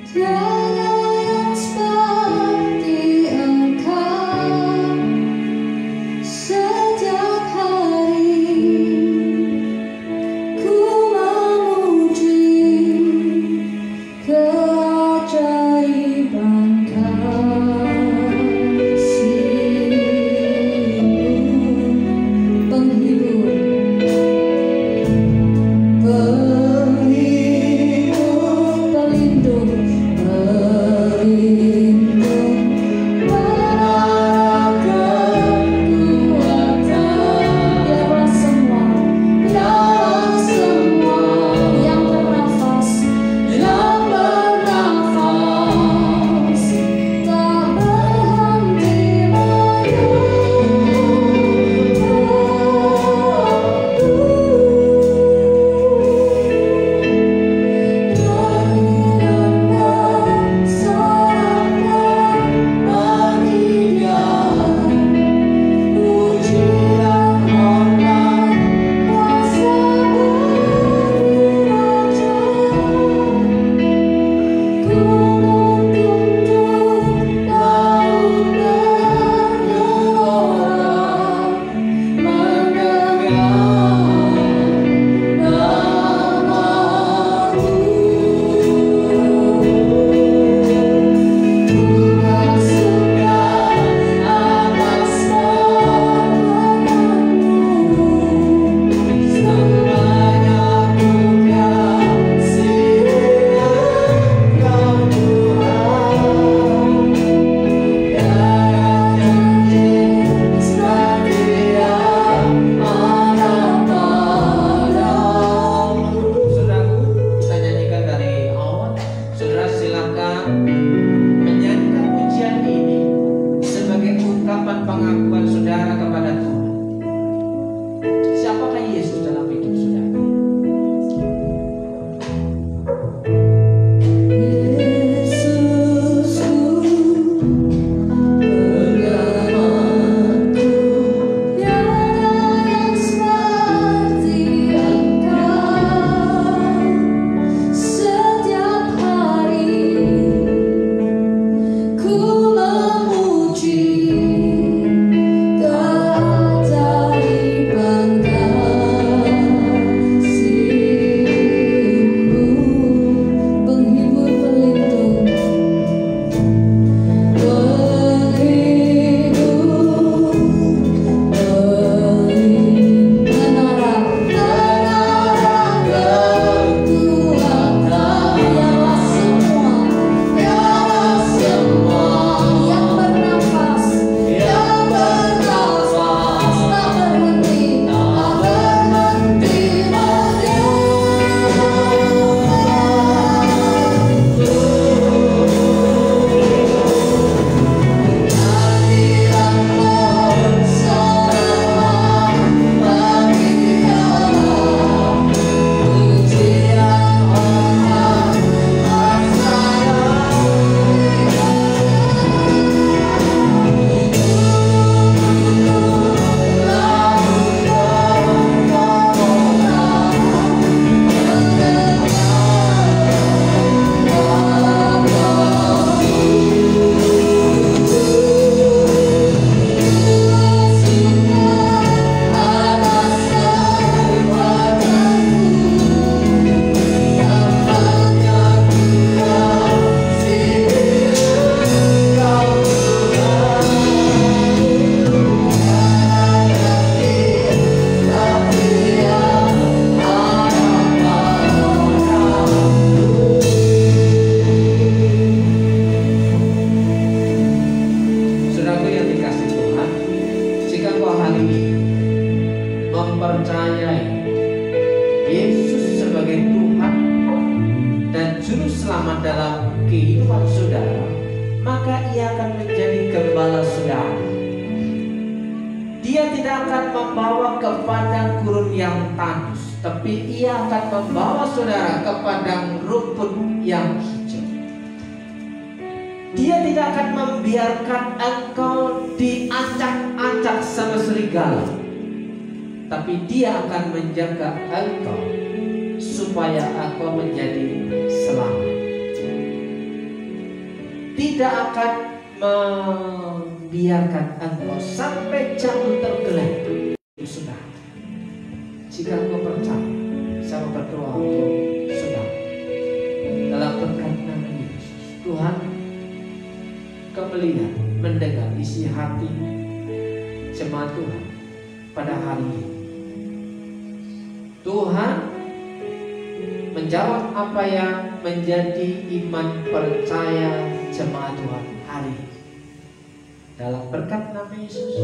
tiada yang seperti Engkau. Setiap hari ku memuji keajaiban kasih-Mu, penghibur. mempercayai Yesus sebagai Tuhan dan Juru Selamat dalam kehidupan saudara, maka ia akan menjadi gembala saudara. Dia tidak akan membawa ke padang gurun yang tandus, tapi ia akan membawa saudara ke padang rumput yang hijau. Dia tidak akan membiarkan engkau diacak-acak sama serigala, tapi dia akan menjaga engkau supaya engkau menjadi selamat. Tidak akan membiarkan engkau sampai jauh tergelincir. Sudah, jika engkau percaya, saya berdoa untuk saudara dalam berkat nama Yesus. Tuhan, Kau melihat, mendengar isi hati jemaat Tuhan pada hari ini. Tuhan menjawab apa yang menjadi iman percaya jemaat Tuhan hari ini. Dalam berkat nama Yesus,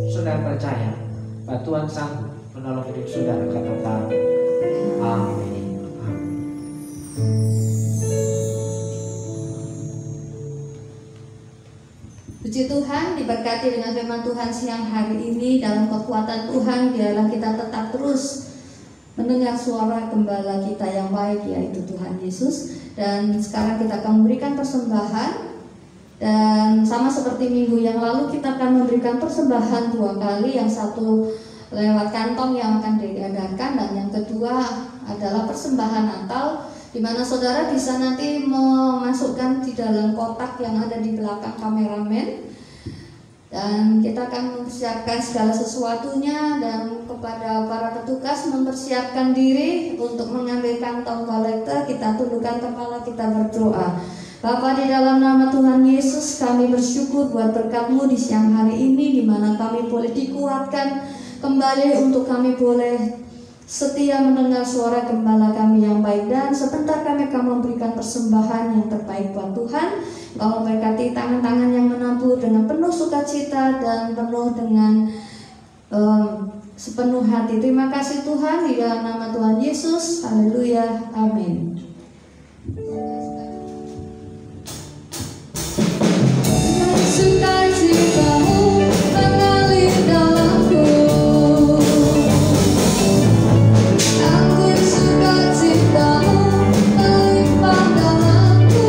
saudara percaya bahwa Tuhan sanggup menolong hidup saudara. Katakan amin. Puji Tuhan, diberkati dengan firman Tuhan siang hari ini. Dalam kekuatan Tuhan, biarlah kita tetap terus mendengar suara gembala kita yang baik, yaitu Tuhan Yesus. Dan sekarang kita akan memberikan persembahan. Dan sama seperti minggu yang lalu, kita akan memberikan persembahan 2 kali. Yang satu lewat kantong yang akan diadakan, dan yang kedua adalah persembahan Natal, di mana saudara bisa nanti memasukkan di dalam kotak yang ada di belakang kameramen. Dan kita akan mempersiapkan segala sesuatunya, dan kepada para petugas mempersiapkan diri untuk mengambil kantong kolektor. Kita tundukkan kepala, kita berdoa. Bapa, di dalam nama Tuhan Yesus, kami bersyukur buat berkat-Mu di siang hari ini, di mana kami boleh dikuatkan kembali untuk kami boleh setia mendengar suara gembala kami yang baik. Dan sebentar kami akan memberikan persembahan yang terbaik buat Tuhan. Kau memberkati tangan-tangan yang menabur dengan penuh sukacita dan penuh dengan sepenuh hati. Terima kasih Tuhan, di dalam nama Tuhan Yesus. Haleluya, amin. Sukacitamu mengalir dalamku. Anggur sukacitamu melimpah dalamku.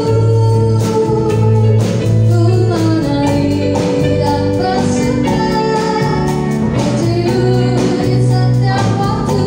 Ku menari dan bersuka, pujimu di setiap waktu.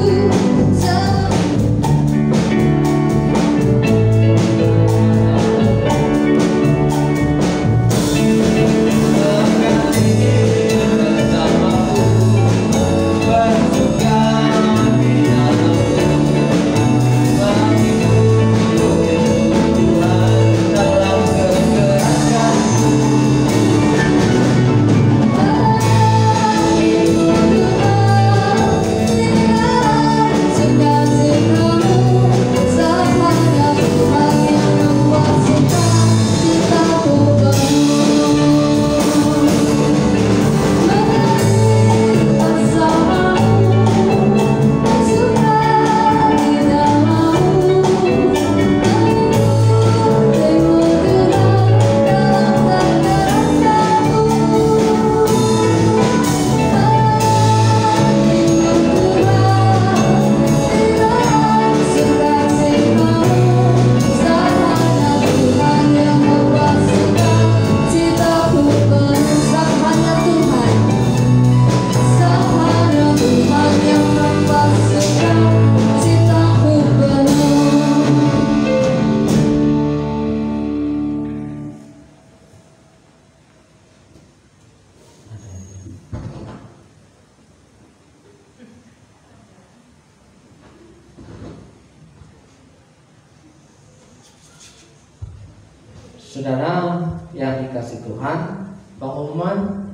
Saudara yang dikasih Tuhan, pengumuman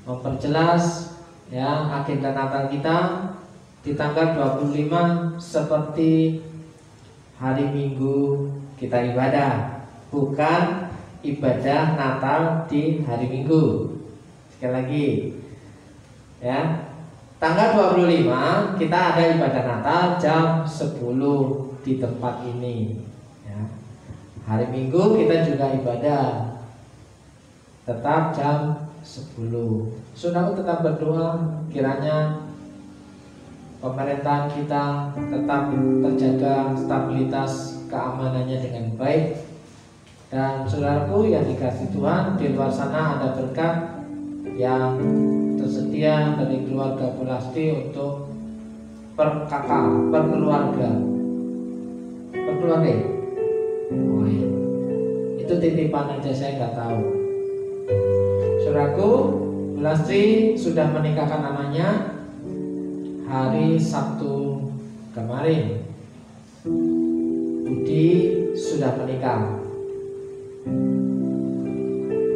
memperjelas ya agenda Natal kita di tanggal 25 seperti hari Minggu kita ibadah, bukan ibadah Natal di hari Minggu. Sekali lagi ya, Tanggal 25 kita ada ibadah Natal jam 10 di tempat ini ya. Hari Minggu kita juga ibadah tetap jam 10. Saudara tetap berdoa kiranya pemerintahan kita tetap terjaga stabilitas keamanannya dengan baik. Dan saudaraku yang dikasihi Tuhan, di luar sana ada berkat yang tersedia dari keluarga Pulasti untuk perkeluarga. Oh iya. Itu titipan aja, saya nggak tahu. Saudaraku, Pulasti sudah menikahkan namanya hari Sabtu kemarin. Budi sudah menikah.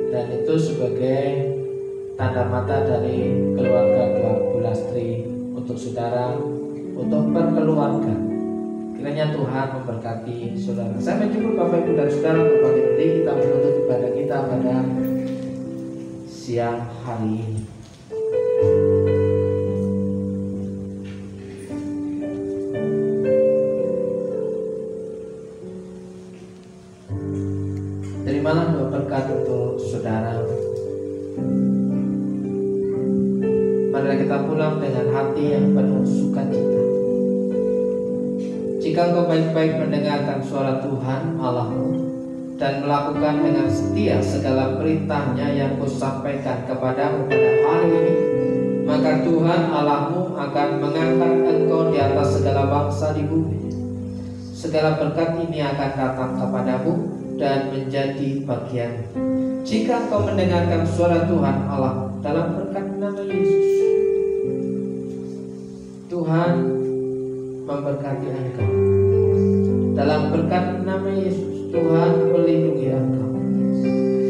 Dan itu sebagai tanda mata dari keluarga Bulastri untuk saudara, untuk berkeluarga. Kiranya Tuhan memberkati saudara. Sampai jumpa Bapak Ibu dan saudara, berbagi diri kita menutup ibadah kita pada siang hari ini. Terimalah doa berkat untuk saudara. Marilah kita pulang dengan hati yang penuh sukacita. Jika engkau baik-baik mendengarkan suara Tuhan Allahmu dan melakukan dengan setia segala perintahnya yang kusampaikan kepadamu pada hari ini, maka Tuhan Allahmu akan mengangkat engkau di atas segala bangsa di bumi. Segala berkat ini akan datang kepadamu dan menjadi bagian. Jika engkau mendengarkan suara Tuhan Allah dalam berkat nama Yesus, Tuhan memberkati engkau. Dalam berkat nama Yesus, Tuhan melindungi engkau.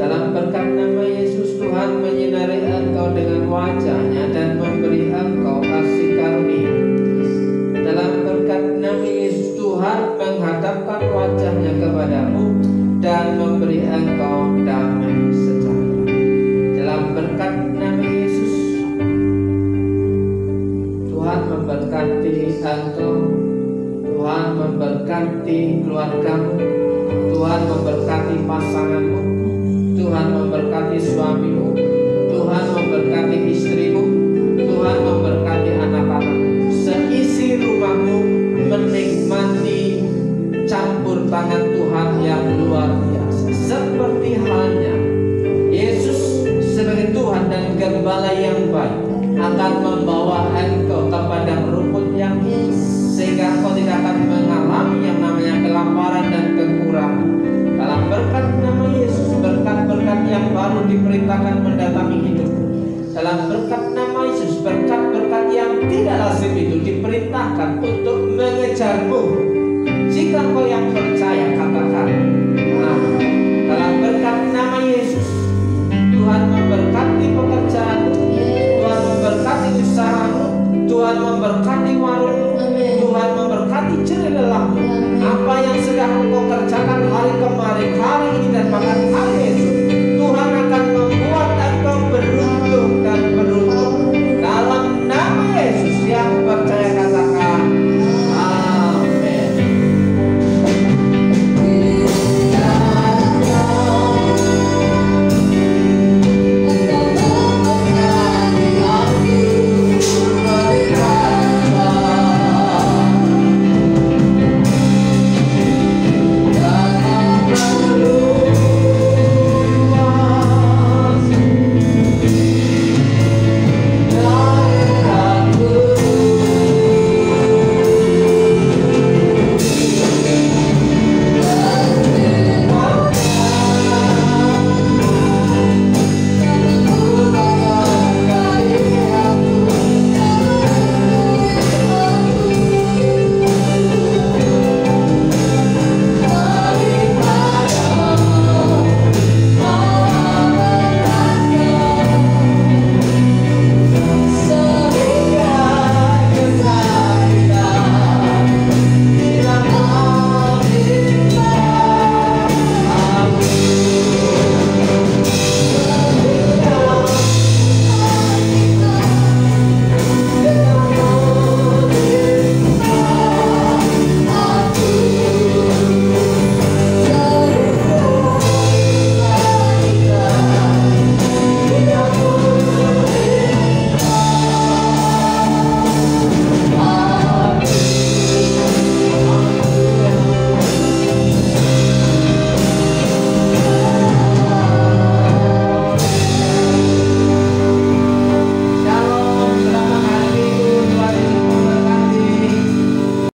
Dalam berkat nama Yesus, Tuhan menyinari engkau dengan wajah-Nya dan memberi engkau kasih karunia. Dalam berkat nama Yesus, Tuhan menghadapkan wajah-Nya kepadamu dan memberi engkau damai sejahtera. Dalam berkat nama Yesus, Tuhan memberkati engkau, Tuhan memberkati keluargamu, Tuhan memberkati pasanganmu, Tuhan memberkati suamimu, Tuhan memberkati istrimu, Tuhan memberkati anak-anakmu. Seisi rumahmu menikmati campur tangan Tuhan yang luar biasa. Seperti halnya Yesus sebagai Tuhan dan Gembala yang baik akan membawa engkau kepada rumput yang sehingga engkau tidak akan mengalami yang namanya kelaparan dan kekurangan. Dalam berkat nama Yesus, berkat-berkat yang baru diperintahkan mendatangi hidupmu. Dalam berkat nama Yesus, berkat-berkat yang tidak lazim itu diperintahkan untuk mengejarmu. Jika engkau yang percaya, katakan amin. Dalam berkat nama Yesus, Tuhan memberkati pekerjaanmu, Tuhan memberkati usahamu, Tuhan memberkati warungmu, Tuhan memberkati jerih lelahmu. Apa yang sedang engkau kerjakan hari kemarin, hari ini dan bahkan